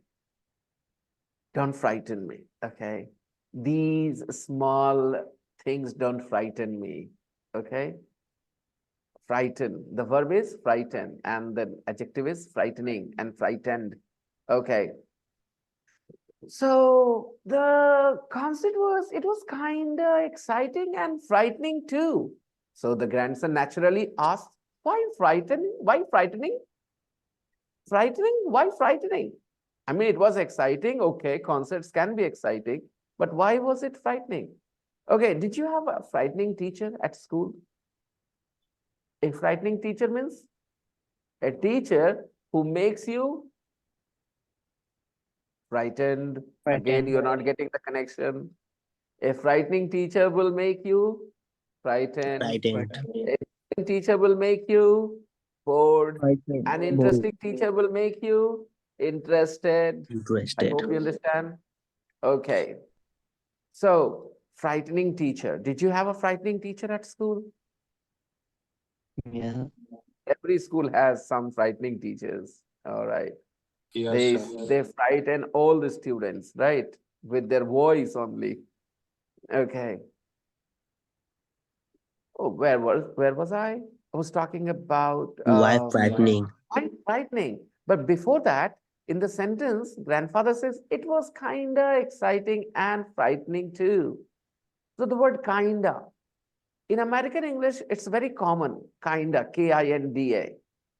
Don't frighten me, okay? These small things don't frighten me, okay? Frighten. The verb is frighten and the adjective is frightening and frightened. Okay. So the concept was, it was kind of exciting and frightening too. So the grandson naturally asked, why frightening? Why frightening? Frightening? Why frightening? I mean, it was exciting. Okay, concerts can be exciting, but why was it frightening? Okay, did you have a frightening teacher at school? A frightening teacher means a teacher who makes you frightened. Again,
Frightened.
you're not getting the connection. A frightening teacher will make you frightened.
Frightened.
A frightening teacher will make you bored.
I think
An
both.
interesting teacher will make you interested. I
Interested.
hope you understand. Okay. So, frightening teacher. Did you have a frightening teacher at school?
Yeah.
Every school has some frightening teachers. All right.
Yes, sir.
They frighten all the students, right? With their voice only. Okay. Oh, where was I? I was talking about
Why frightening?
why frightening. But before that, in the sentence, grandfather says it was kinda exciting and frightening too. So the word kinda. In American English, it's very common, kinda, Kinda.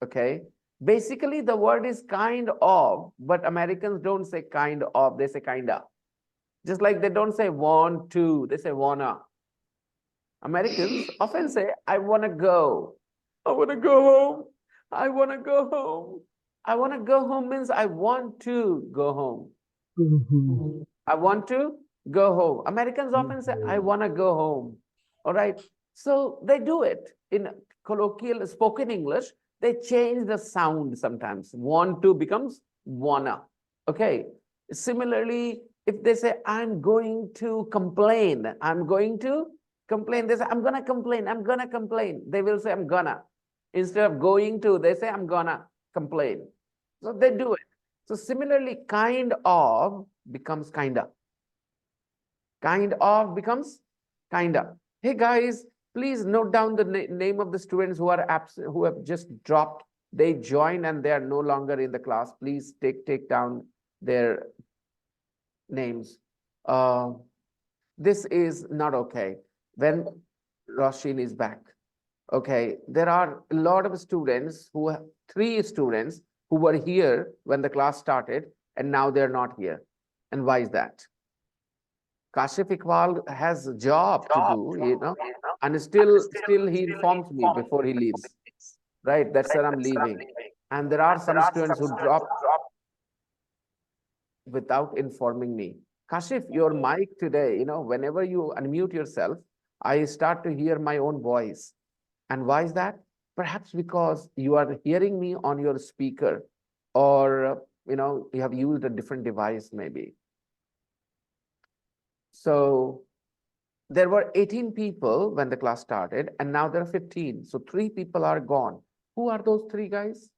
Okay. Basically, the word is kind of, but Americans don't say kind of, they say kinda. Just like they don't say want to, they say wanna. Americans often say, I wanna go. I wanna go home. I wanna go home. I wanna go home means I want to go home.
Mhm.
I want to go home. Americans often say, I want to go home. All right. So they do it in colloquial spoken English. They change the sound sometimes. Want to becomes wanna. Okay. Similarly, if they say, I'm going to complain, I'm going to complain. They say, I'm going to complain. I'm going to complain. They will say, I'm gonna. Instead of going to, they say, I'm gonna complain. So they do it. So similarly, kind of becomes kinda. Kind of becomes kinda. Hey guys, please note down the name of the students who are absent, who have just dropped. They join and they are no longer in the class. Please take down their names. This is not okay. When Roshin is back. Okay, there are a lot of students who have 3 students who were here when the class started and now they're not here. And why is that? Kashif Iqbal has a job to do, and still he informs me before he leaves. Right, that's where I'm leaving. And there are some students who drop without informing me. Kashif, your mic today, whenever you unmute yourself, I start to hear my own voice. And why is that? Perhaps because you are hearing me on your speaker, or you have used a different device maybe. So there were 18 people when the class started, and now there are 15. So 3 people are gone. Who are those 3 guys?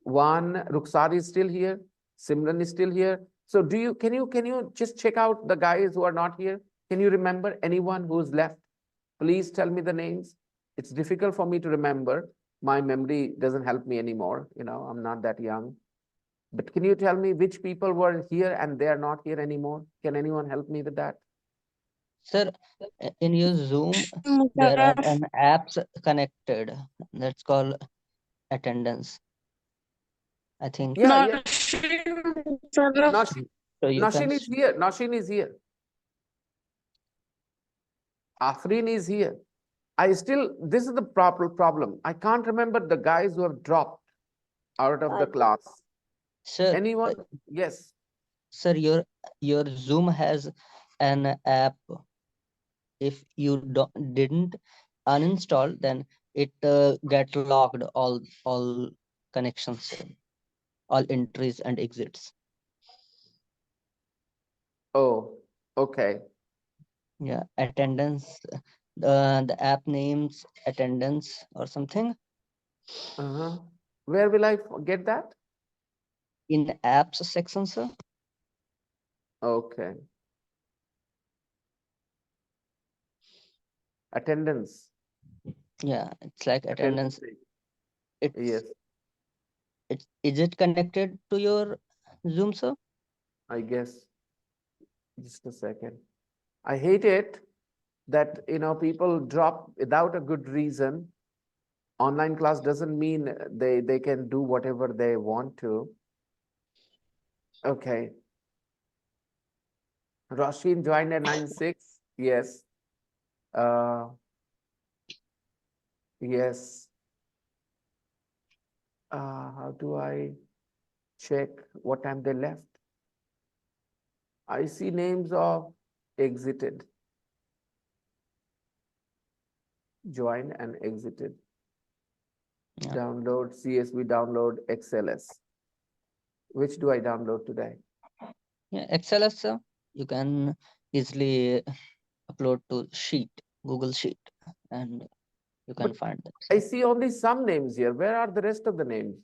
One, Rukhsar is still here. Simran is still here. So can you just check out the guys who are not here? Can you remember anyone who's left? Please tell me the names. It's difficult for me to remember. My memory doesn't help me anymore. I'm not that young. But can you tell me which people were here and they are not here anymore? Can anyone help me with that?
Sir, in your Zoom,
Musharraf.
there are an apps connected. That's called attendance. I think.
Yeah, yeah.
Musharraf.
So you can
Nashin is here. Nashin is here. Afrin is here. This is the problem. I can't remember the guys who have dropped out of the class.
sir.
Anyone? Yes.
Sir, your Zoom has an app. If you didn't uninstall, then it get locked all connections, all entries and exits.
Oh, okay.
Yeah, attendance. The app names attendance or something.
Uh-huh. Where will I get that?
In the apps section, sir.
Okay. Attendance.
Yeah, it's like attendance.
Yes.
Is it connected to your Zoom, sir?
I guess. Just a second. I hate it that, people drop without a good reason. Online class doesn't mean they can do whatever they want to. Okay. Roshin joined at 9:06. Yes. Uh, yes. How do I check what time they left? I see names of exited. Joined and exited.
Yeah.
Download CSV, download XLS. Which do I download today?
Yeah, XLS, you can easily upload to Sheet, Google Sheet, and you can
But
find that.
I see only some names here. Where are the rest of the names?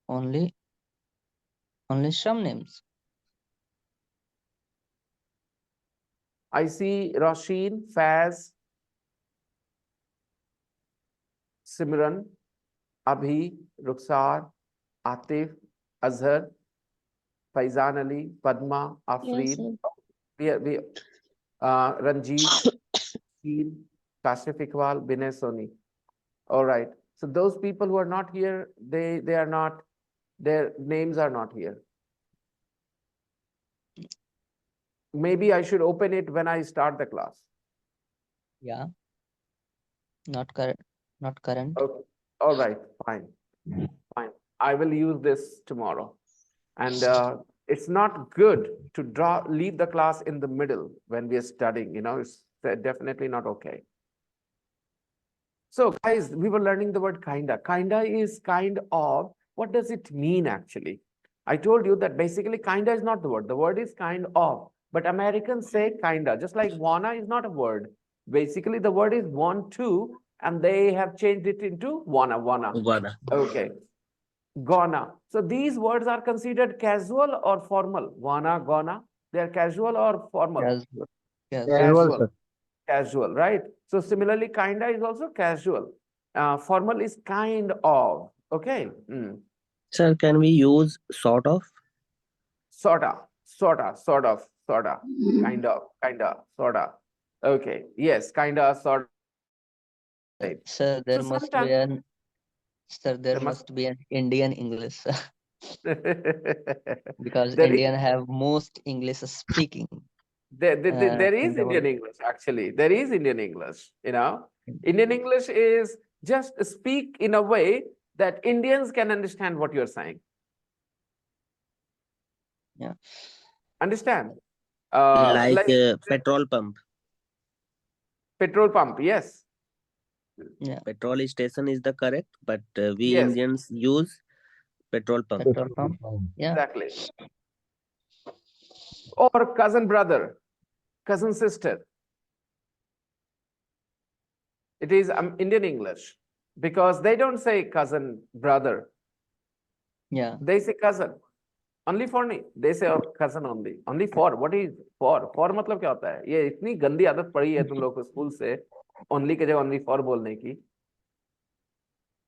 Only some names.
I see Roshin, Faz, Simran, Abhi, Ruxar, Atif, Azhar, Faizan Ali, Padma,
Yes,
Afreen,
sir.
Ranjit, Sheel, Kashif Iqbal, Binay Soni. All right. So those people who are not here, they are not, their names are not here. Maybe I should open it when I start the class.
Yeah. Not current. Not current.
Okay. All right. Fine. Fine. I will use this tomorrow. And it's not good to leave the class in the middle when we are studying. It's definitely not okay. So guys, we were learning the word kinda. Kinda is kind of. What does it mean actually? I told you that basically kinda is not the word. The word is kind of. But Americans say kinda, just like wanna is not a word. Basically, the word is want to, and they have changed it into wanna.
Iguana.
Okay. Gonna. So these words are considered casual or formal? Wanna, gonna. They are casual or formal?
Casual.
Casual, sir.
Casual, right? So similarly, kinda is also casual. Formal is kind of. Okay.
Sir, can we use sort of?
Sorta, sorta. Kinda, sorta. Okay. Yes, kinda, sorta. Right.
Sir,
So
there must be
sometimes
an Sir, there
there must.
must be an Indian English because
There is.
Indian have most English speaking
There
in
is
the
Indian
world.
English, actually. There is Indian English. Indian English is just speak in a way that Indians can understand what you're saying.
Yeah.
Understand?
Like
Like
petrol pump.
petrol pump, yes.
Yeah.
Petrol station is the correct, but we
Yes,
Indians use petrol pump.
Petrol pump. Yeah.
exactly. Or cousin brother, cousin sister. It is Indian English because they don't say cousin brother.
Yeah.
They say cousin. Only for नहीं, they say और cousin only. Only for. What is for? For मतलब क्या होता है? ये इतनी गंदी आदत पड़ी है तुम लोग को स्कूल से only के जगह only for बोलने की.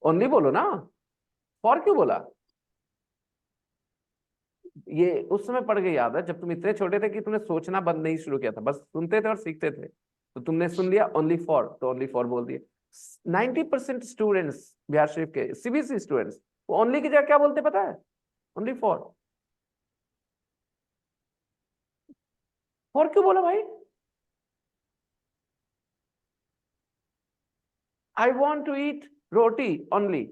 Only बोलो ना. For क्यों बोला? ये उस समय पड़ गई आदत जब तुम इतने छोटे थे कि तुमने सोचना बंद नहीं शुरू किया था, बस सुनते थे और सीखते थे. तो तुमने सुन लिया only for, तो only for बोल दिए. 90% स्टूडेंट्स बिहार शरीफ के सीबीएसई स्टूडेंट्स वो only की जगह क्या बोलते पता है? Only for. For क्यों बोला भाई? I want to eat roti only.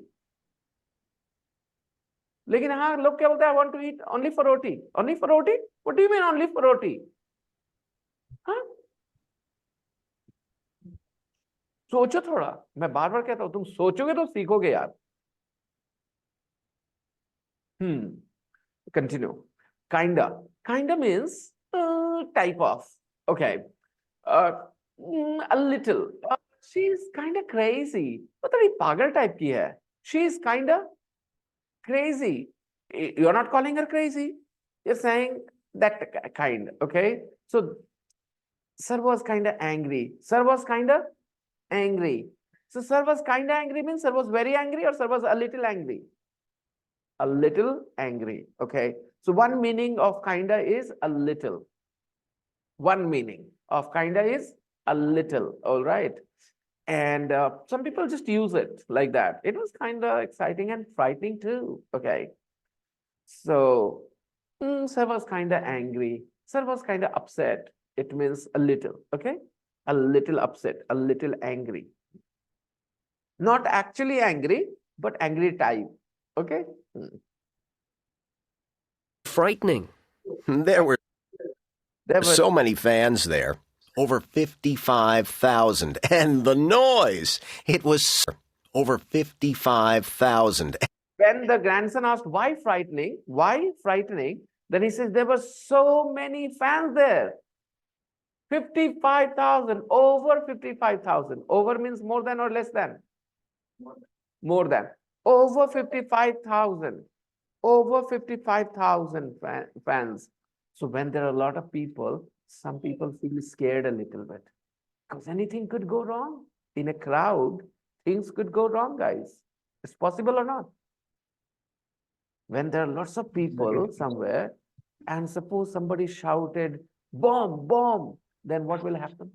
लेकिन हाँ लोग क्या बोलते हैं? I want to eat only for roti. Only for roti? What do you mean only for roti? हाँ? सोचो थोड़ा. मैं बार बार कहता हूँ तुम सोचोगे तो सीखोगे यार. Continue. Kinda means type of. Okay. A little. She's kind of crazy. मतलब ये पागल टाइप की है. She's kind of crazy. You're not calling her crazy. You're saying that kind. Okay. So sir was kind of angry. Sir was kind of angry. So sir was kind of angry means sir was very angry or sir was a little angry? A little angry. Okay. So one meaning of kinda is a little. One meaning of kinda is a little, all right? And some people just use it like that. It was kind of exciting and frightening too, okay? So, sir was kind of angry. Sir was kind of upset. It means a little, okay? A little upset, a little angry. Not actually angry, but angry type, okay?
Frightening. There were
There were
so many fans there. Over 55,000. And the noise. It was over 55,000.
when the grandson asked why frightening, then he says there were so many fans there. 55,000, over 55,000. Over means more than or less than? More than. Over 55,000. Over 55,000 fans. So when there are a lot of people, some people feel scared a little bit. Because anything could go wrong. In a crowd, things could go wrong, guys. It's possible or not? When there are lots of people somewhere, and suppose somebody shouted, bomb, bomb, then what will happen?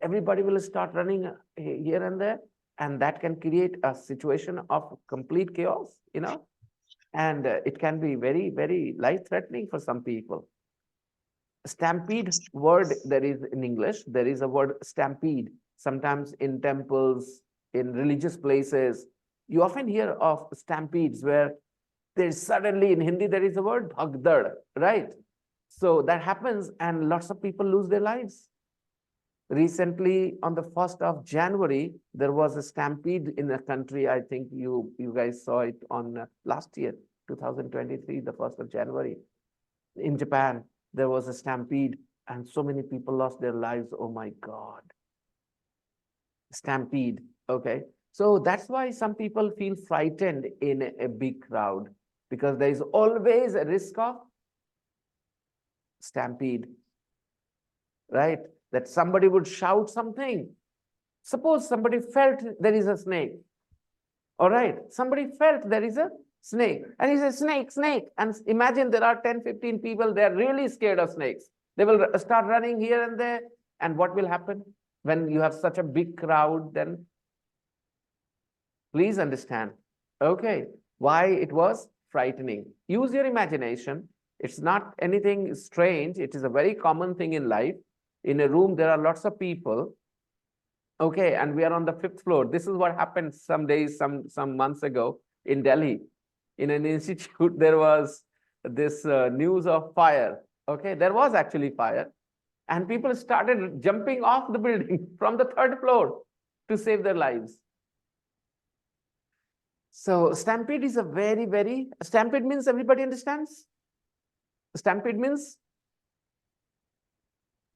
Everybody will start running here and there, and that can create a situation of complete chaos, you know, and it can be very, very life-threatening for some people. Stampede word there is in English, there is a word stampede. Sometimes in temples, in religious places, you often hear of stampedes where there's suddenly in Hindi, there is a word bhagdad, right? So that happens and lots of people lose their lives. Recently, on the 1st of January, there was a stampede in a country. I think you guys saw it on last year, 2023, the 1st of January. In Japan, there was a stampede and so many people lost their lives. Oh my God. Stampede, okay? So that's why some people feel frightened in a big crowd because there is always a risk of stampede, right? That somebody would shout something. Suppose somebody felt there is a snake. All right, somebody felt there is a snake and he says, snake, snake. And imagine there are 10, 15 people, they're really scared of snakes. They will start running here and there. And what will happen when you have such a big crowd? Then please understand, okay, why it was frightening. Use your imagination. It's not anything strange. It is a very common thing in life. In a room, there are lots of people. Okay, and we are on the 5th floor. This is what happened some days, some months ago in Delhi. In an institute, there was this news of fire. Okay, there was actually fire. And people started jumping off the building from the 3rd floor to save their lives. So stampede is a very, very, stampede means everybody understands? Stampede means?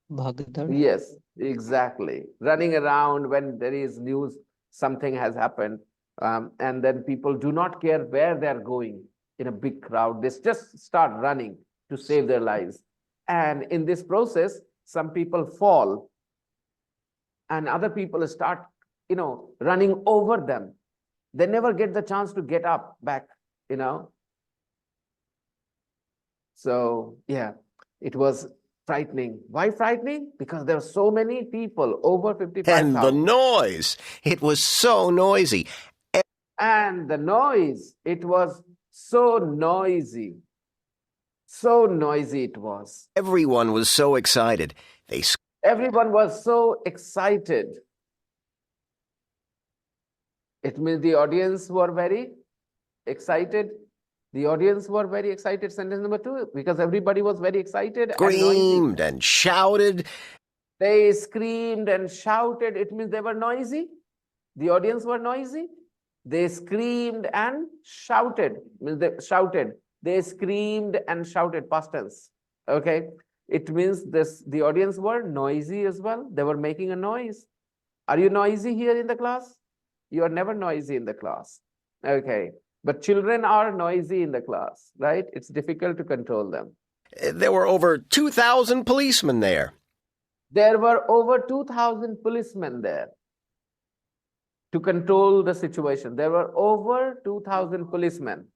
Bhagdad.
Yes, exactly. Running around when there is news, something has happened. And then people do not care where they're going in a big crowd. They just start running to save their lives. And in this process, some people fall and other people start, you know, running over them. They never get the chance to get up back, you know. So, yeah, it was frightening. Why frightening? Because there are so many people, over 55,000.
And the noise. It was so noisy.
And the noise, it was so noisy. So noisy it was.
Everyone was so excited.
Everyone was so excited. It means the audience were very excited. The audience were very excited, sentence number 2, because everybody was very excited.
Screamed and shouted.
They screamed and shouted. It means they were noisy. The audience were noisy. They screamed and shouted. Means they shouted. They screamed and shouted, past tense. Okay. It means the audience were noisy as well. They were making a noise. Are you noisy here in the class? You are never noisy in the class. Okay. But children are noisy in the class, right? It's difficult to control them.
There were over 2,000 policemen there.
There were over 2,000 policemen there to control the situation. There were over 2,000 policemen.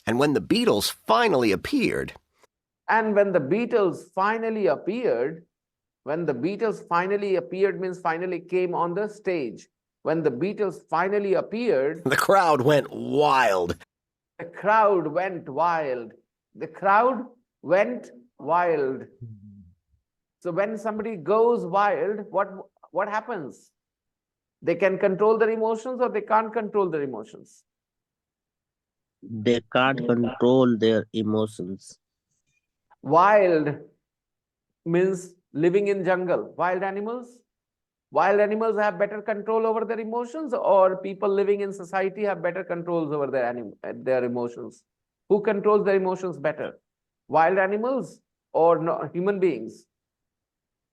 And when the Beatles finally appeared,
And when the Beatles finally appeared, means finally came on the stage. When the Beatles finally appeared,
the crowd went wild.
the crowd went wild. The crowd went wild. So when somebody goes wild, what happens? They can control their emotions or they can't control their emotions.
They can't control their emotions.
Wild means living in jungle. Wild animals have better control over their emotions, or people living in society have better controls over their emotions. Who controls their emotions better? Wild animals or no, human beings?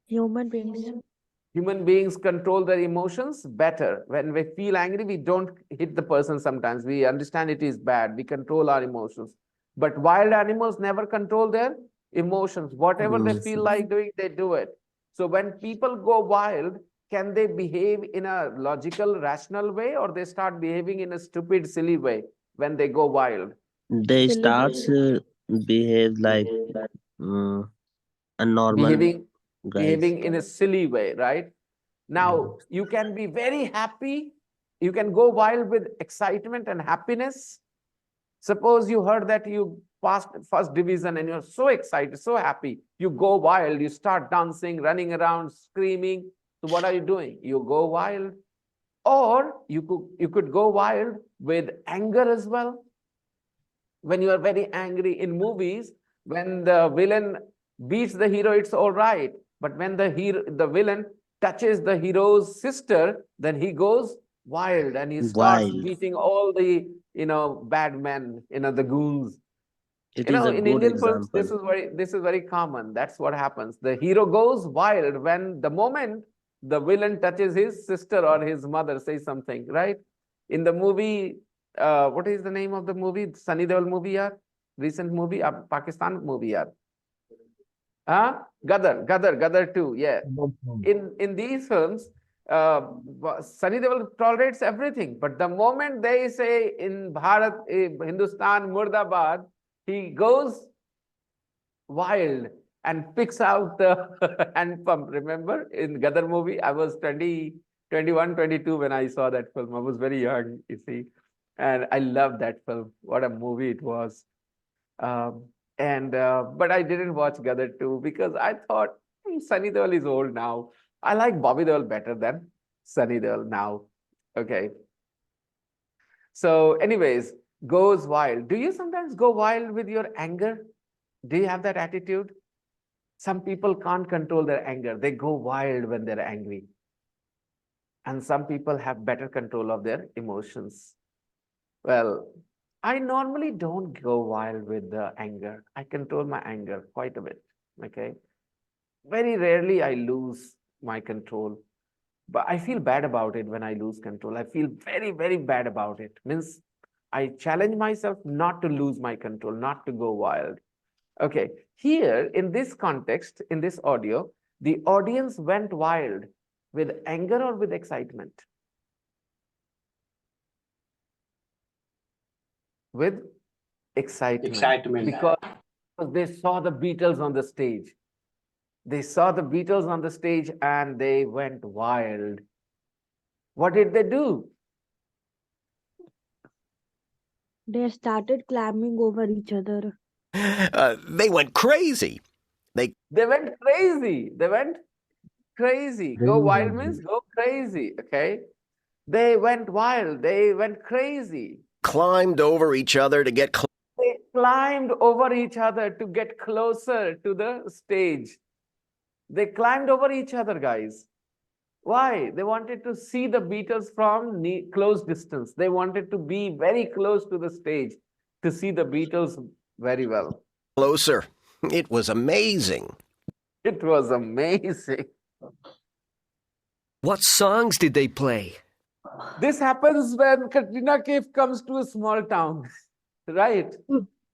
Human beings.
Human beings control their emotions better. When we feel angry, we don't hit the person sometimes. We understand it is bad. We control our emotions. But wild animals never control their emotions. Whatever they feel like doing, they do it. So when people go wild, can they behave in a logical, rational way, or they start behaving in a stupid, silly way when they go wild?
They
Silly.
start behave like a normal guys.
Behaving in a silly way, right? Now, you can be very happy. You can go wild with excitement and happiness. Suppose you heard that you passed first division and you're so excited, so happy. You go wild, you start dancing, running around, screaming. So what are you doing? You go wild. Or you could go wild with anger as well. When you are very angry in movies, when the villain beats the hero, it's all right. But when the villain touches the hero's sister, then he goes wild and he starts
Wild.
beating all the bad men, the goons.
It is a
In
good
Indian films,
example.
this is very common. That's what happens. The hero goes wild when the moment the villain touches his sister or his mother, says something, right? In the movie, what is the name of the movie? Sunny Deol movie, yaar? Recent movie, Pakistan movie, yaar. Gadar 2, yeah. In these films, Sunny Deol tolerates everything, but the moment they say in Bharat, Hindustan, Murdabad, he goes wild and picks out the hand pump. Remember in Gadar movie, I was 20, 21, 22 when I saw that film. I was very young, you see, and I loved that film. What a movie it was. But I didn't watch Gadar 2 because I thought Sunny Deol is old now. I like Bobby Deol better than Sunny Deol now. Okay. So, anyways, goes wild. Do you sometimes go wild with your anger? Do you have that attitude? Some people can't control their anger. They go wild when they're angry. And some people have better control of their emotions. Well, I normally don't go wild with the anger. I control my anger quite a bit. Okay. Very rarely I lose my control. But I feel bad about it when I lose control. I feel very, very bad about it. Means I challenge myself not to lose my control, not to go wild. Okay, here in this context, in this audio, the audience went wild with anger or with excitement? With excitement.
Excitement.
Because they saw the Beatles on the stage. They saw the Beatles on the stage and they went wild. What did they do?
They started climbing over each other.
They went crazy.
They went crazy. They went crazy. Go wild means go crazy. Okay. They went wild. They went crazy.
Climbed over each other to get
They climbed over each other to get closer to the stage. They climbed over each other, guys. Why? They wanted to see the Beatles from close distance. They wanted to be very close to the stage to see the Beatles very well.
closer. It was amazing.
It was amazing.
What songs did they play?
This happens when Katrina Kaif comes to a small town, right?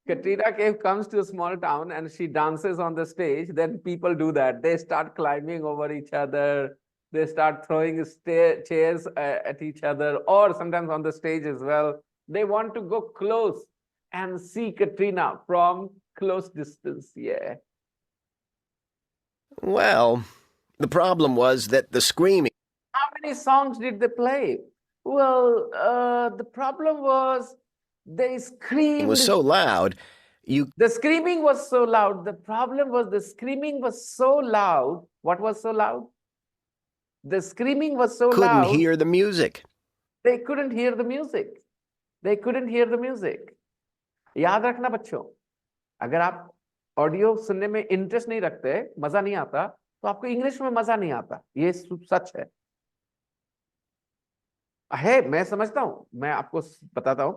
Katrina Kaif comes to a small town and she dances on the stage. Then people do that. They start climbing over each other. They start throwing chairs at each other, or sometimes on the stage as well. They want to go close and see Katrina from close distance. Yeah.
Well, the problem was that the screaming
How many songs did they play? Well, the problem was they screamed.
was so loud, you
The screaming was so loud. The problem was the screaming was so loud. What was so loud? The screaming was so
couldn't
loud.
hear the music.
They couldn't hear the music. They couldn't hear the music. याद रखना बच्चों, अगर आप audio सुनने में interest नहीं रखते, मजा नहीं आता, तो आपको इंग्लिश में मजा नहीं आता. ये सच है, मैं समझता हूं, मैं आपको बताता हूं,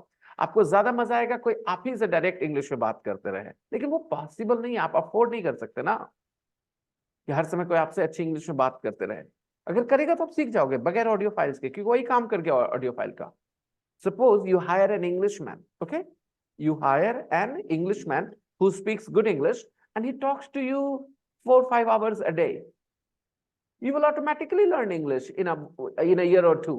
आपको ज्यादा मजा आएगा कोई आप ही से डायरेक्ट इंग्लिश में बात करते रहे, लेकिन वो पॉसिबल नहीं है. आप अफोर्ड नहीं कर सकते ना कि हर समय कोई आपसे अच्छी इंग्लिश में बात करते रहे. अगर करेगा तो आप सीख जाओगे बगैर ऑडियो फाइल्स के, क्योंकि वही काम कर गया ऑडियो फाइल का. Suppose you hire an Englishman, okay, you hire an Englishman who speaks good English and he talks to you 4-5 hours a day. You will automatically learn English in a year or two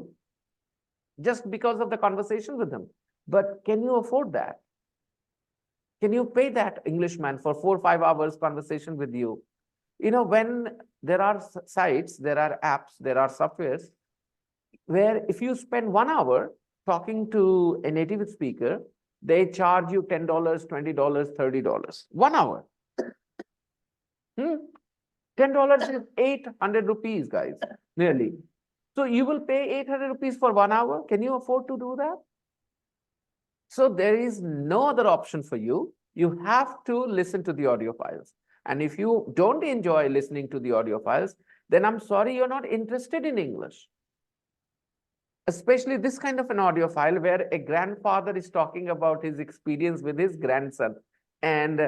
just because of the conversation with him. But can you afford that? Can you pay that Englishman for 4-5 hours conversation with you? You know, when there are sites, there are apps, there are softwares where if you spend 1 hour talking to a native speaker, they charge you $10, $20, $30. 1 hour. $10 is 800 rupees, guys, nearly. So you will pay 800 rupees for 1 hour. Can you afford to do that? So there is no other option for you. You have to listen to the audio files. And if you don't enjoy listening to the audio files, then I'm sorry, you're not interested in English. Especially this kind of an audio file where a grandfather is talking about his experience with his grandson. And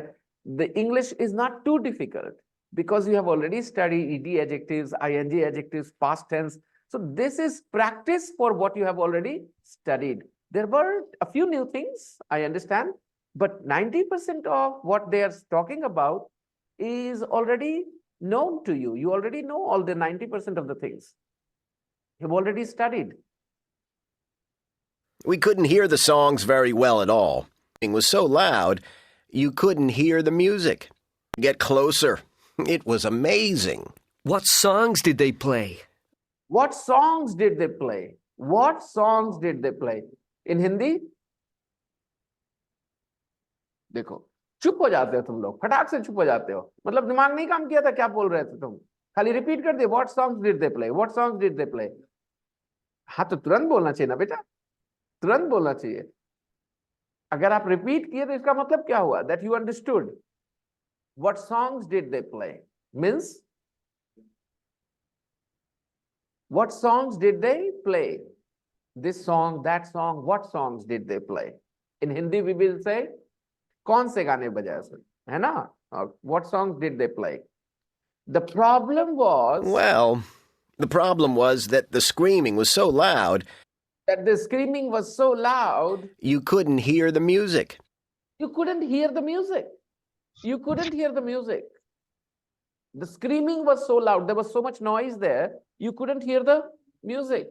the English is not too difficult because you have already studied ed adjectives, ing adjectives, past tense. So this is practice for what you have already studied. There were a few new things, I understand, but 90% of what they are talking about is already known to you. You already know all the 90% of the things. You've already studied.
We couldn't hear the songs very well at all. It was so loud, you couldn't hear the music. Get closer. It was amazing.
What songs did they play?
What songs did they play? What songs did they play? In Hindi? देखो, चुप हो जाते हो तुम लोग, फटाक से चुप हो जाते हो. मतलब दिमाग नहीं काम किया था, क्या बोल रहे थे तुम? खाली रिपीट कर दिए. What songs did they play? What songs did they play? हाँ, तो तुरंत बोलना चाहिए ना बेटा, तुरंत बोलना चाहिए. अगर आप रिपीट किए तो इसका मतलब क्या हुआ? That you understood. What songs did they play? Means, what songs did they play? This song, that song, what songs did they play? In Hindi we will say, कौन से गाने बजाए सर, है ना? What songs did they play? The problem was,
Well, the problem was that the screaming was so loud,
that the screaming was so loud,
you couldn't hear the music.
you couldn't hear the music. You couldn't hear the music. The screaming was so loud, there was so much noise there, you couldn't hear the music.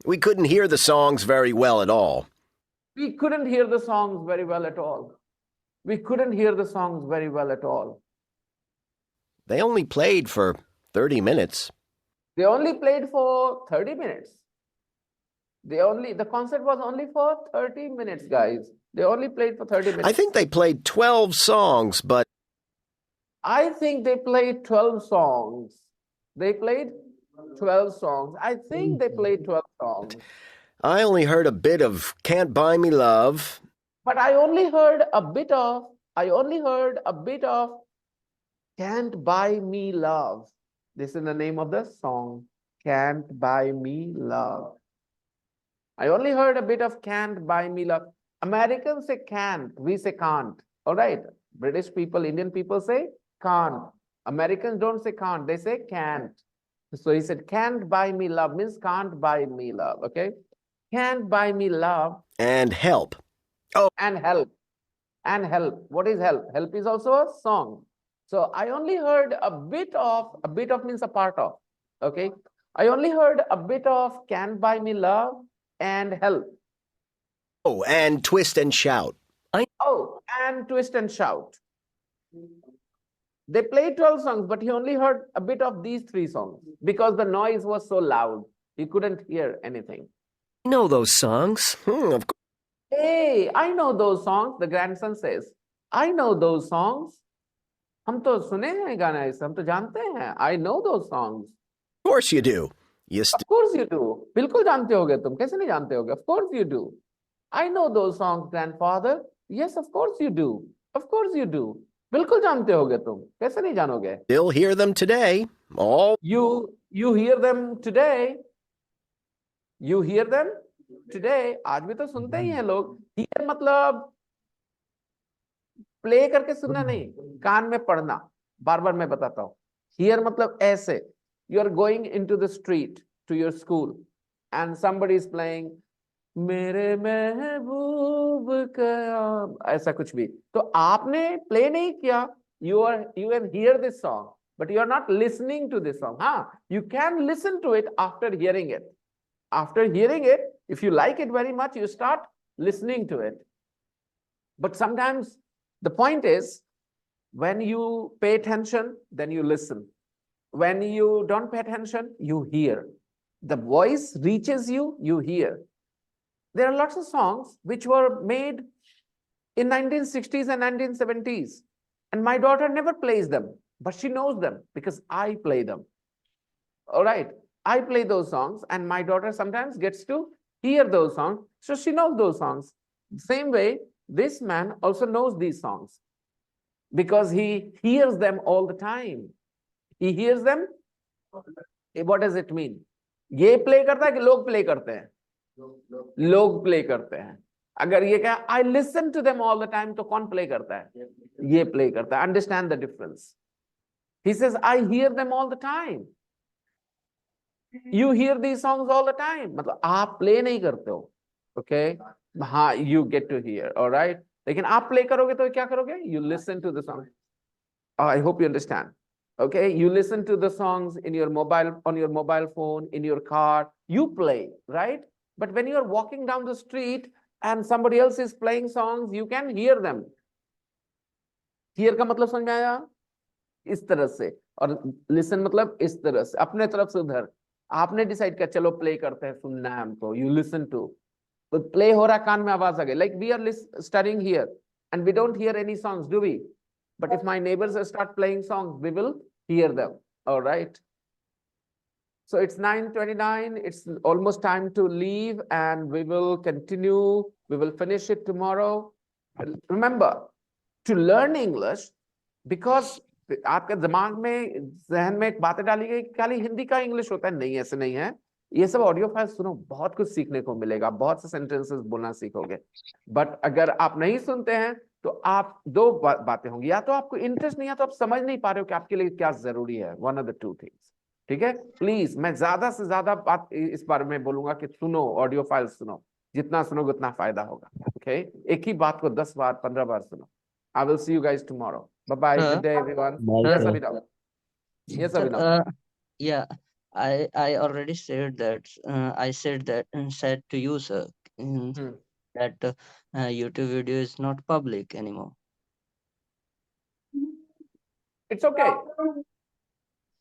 We couldn't hear the songs very well at all.
We couldn't hear the songs very well at all. We couldn't hear the songs very well at all.
They only played for 30 minutes.
They only played for 30 minutes. The concert was only for 30 minutes, guys. They only played for 30 minutes.
I think they played 12 songs, but
I think they played 12 songs. They played 12 songs. I think they played 12 songs.
I only heard a bit of Can't Buy Me Love.
But I only heard a bit of Can't Buy Me Love. This is the name of the song, Can't Buy Me Love. I only heard a bit of Can't Buy Me Love. Americans say can't, we say can't. All right. British people, Indian people say can't. Americans don't say can't, they say can't. So he said, Can't Buy Me Love means can't buy me love. Okay. Can't buy me love.
And Help.
And help. And help. What is help? Help is also a song. So I only heard a bit of means a part of. Okay. I only heard a bit of Can't Buy Me Love and Help.
Oh, and Twist and Shout.
Oh, and Twist and Shout. They played 12 songs, but he only heard a bit of these 3 songs because the noise was so loud. He couldn't hear anything.
I know those songs. Of course.
Hey, I know those songs, the grandson says. I know those songs. हम तो सुने हैं गाना इसे, हम तो जानते हैं. I know those songs.
Of course you do.
Of course you do. बिल्कुल जानते होगे तुम. कैसे नहीं जानते होगे? Of course you do. I know those songs, grandfather. Yes, of course you do. Of course you do. बिल्कुल जानते होगे तुम. कैसे नहीं जानोगे?
Still hear them today. All
You hear them today. You hear them today. आज भी तो सुनते ही हैं लोग. Hear मतलब प्ले करके सुनना नहीं, कान में पढ़ना. बार बार मैं बताता हूँ. Hear मतलब ऐसे. You are going into the street to your school and somebody is playing मेरे महबूब कयाम, ऐसा कुछ भी. तो आपने प्ले नहीं किया. You can hear this song, but you are not listening to this song. You can listen to it after hearing it. After hearing it, if you like it very much, you start listening to it. But sometimes the point is, when you pay attention, then you listen. When you don't pay attention, you hear. The voice reaches you, you hear. There are lots of songs which were made in 1960s and 1970s. And my daughter never plays them, but she knows them because I play them. All right. I play those songs and my daughter sometimes gets to hear those songs. So she knows those songs. Same way, this man also knows these songs because he hears them all the time. He hears them. What does it mean? ये play करता है कि लोग play करते हैं? लोग play करते हैं. अगर ये क्या I listen to them all the time, तो कौन प्ले करता है? ये प्ले करता है. Understand the difference. He says I hear them all the time. You hear these songs all the time. मतलब आप प्ले नहीं करते हो. Okay? हाँ, you get to hear. All right? लेकिन आप प्ले करोगे तो क्या करोगे? You listen to the song. I hope you understand. Okay, you listen to the songs in your mobile, on your mobile phone, in your car, you play, right? But when you're walking down the street and somebody else is playing songs, you can hear them. Hear का मतलब समझ में आया? इस तरह से. और listen मतलब इस तरह से, अपने तरफ से उधर. आपने डिसाइड किया चलो प्ले करते हैं, सुनना है हमको. You listen to. तो प्ले हो रहा, कान में आवाज आ गई. Like we are studying here and we don't hear any songs, do we? But if my neighbors start playing songs, we will hear them. All right. So it's 9:29. It's almost time to leave and we will continue. We will finish it tomorrow. Remember, to learn English, because आपके दिमाग में, जहन में एक बातें डाली गई, खाली हिंदी का इंग्लिश होता है. नहीं, ऐसे नहीं है. ये सब ऑडियो फाइल सुनो, बहुत कुछ सीखने को मिलेगा. बहुत से सेंटेंसेस बोलना सीखोगे. बट अगर आप नहीं सुनते हैं तो आप दो बातें होंगी. या तो आपको इंटरेस्ट नहीं है, तो आप समझ नहीं पा रहे हो कि आपके लिए क्या जरूरी है. One of the two things. ठीक है. प्लीज, मैं ज्यादा से ज्यादा बात इस बारे में बोलूंगा कि सुनो, ऑडियो फाइल सुनो. जितना सुनोगे उतना फायदा होगा. ओके. एक ही बात को 10 बार 15 बार सुनो. I will see you guys tomorrow. Bye bye. Good day everyone. Yes Abhinav. Yes, Abhinav.
Yeah, I already said that. I said that and said to you, sir, that YouTube video is not public anymore.
It's okay.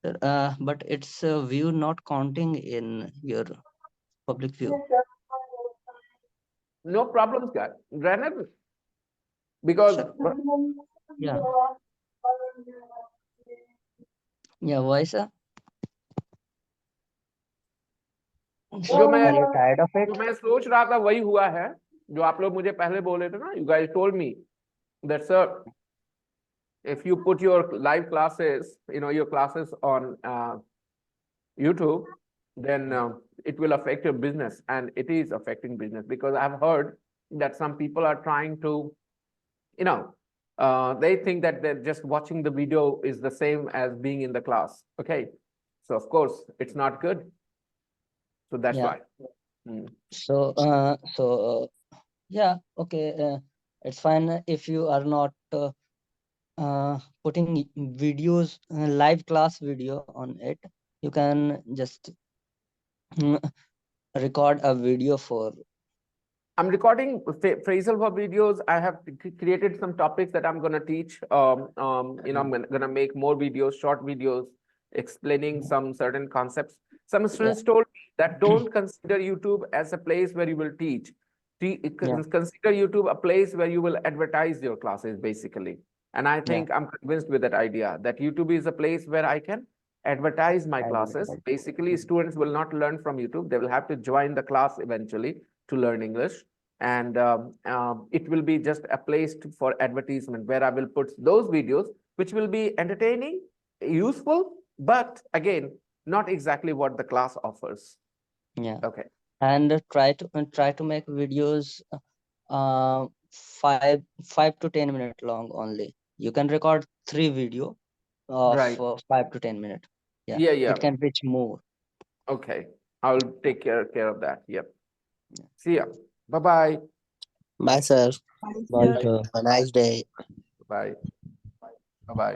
Sir, but it's a view not counting in your public view.
No problems, guys. Granted, because
Yeah. Yeah, why, sir?
जो मैं
Are you tired of it?
जो मैं सोच रहा था वही हुआ है. जो आप लोग मुझे पहले बोले थे ना. You guys told me that, sir, if you put your live classes, your classes on YouTube, then it will affect your business, and it is affecting business because I've heard that some people are trying to, they think that they're just watching the video is the same as being in the class. Okay, so of course it's not good. So that's
Yeah.
why.
So, yeah, okay. It's fine if you are not putting videos, live class video on it. You can just record a video for
I'm recording phrasal verb videos. I have created some topics that I'm going to teach. I'm going to make more videos, short videos, explaining some certain concepts. Some students told me that don't consider YouTube as a place where you will teach. Consider YouTube a place where you will advertise your classes, basically. And I think I'm convinced with that idea that YouTube is a place where I can advertise my classes. Basically, students will not learn from YouTube. They will have to join the class eventually to learn English. And it will be just a place for advertisement where I will put those videos, which will be entertaining, useful, but again, not exactly what the class offers.
Yeah.
Okay.
And try to make videos 5 to 10 minutes long only. You can record 3 video of 5 to 10 minutes.
Yeah.
It can reach more.
Okay. I'll take care of that. Yep. See ya. Bye-bye.
Bye, sir.
Bye,
Bye,
sir.
sir.
Have a nice day.
Bye. Bye-bye.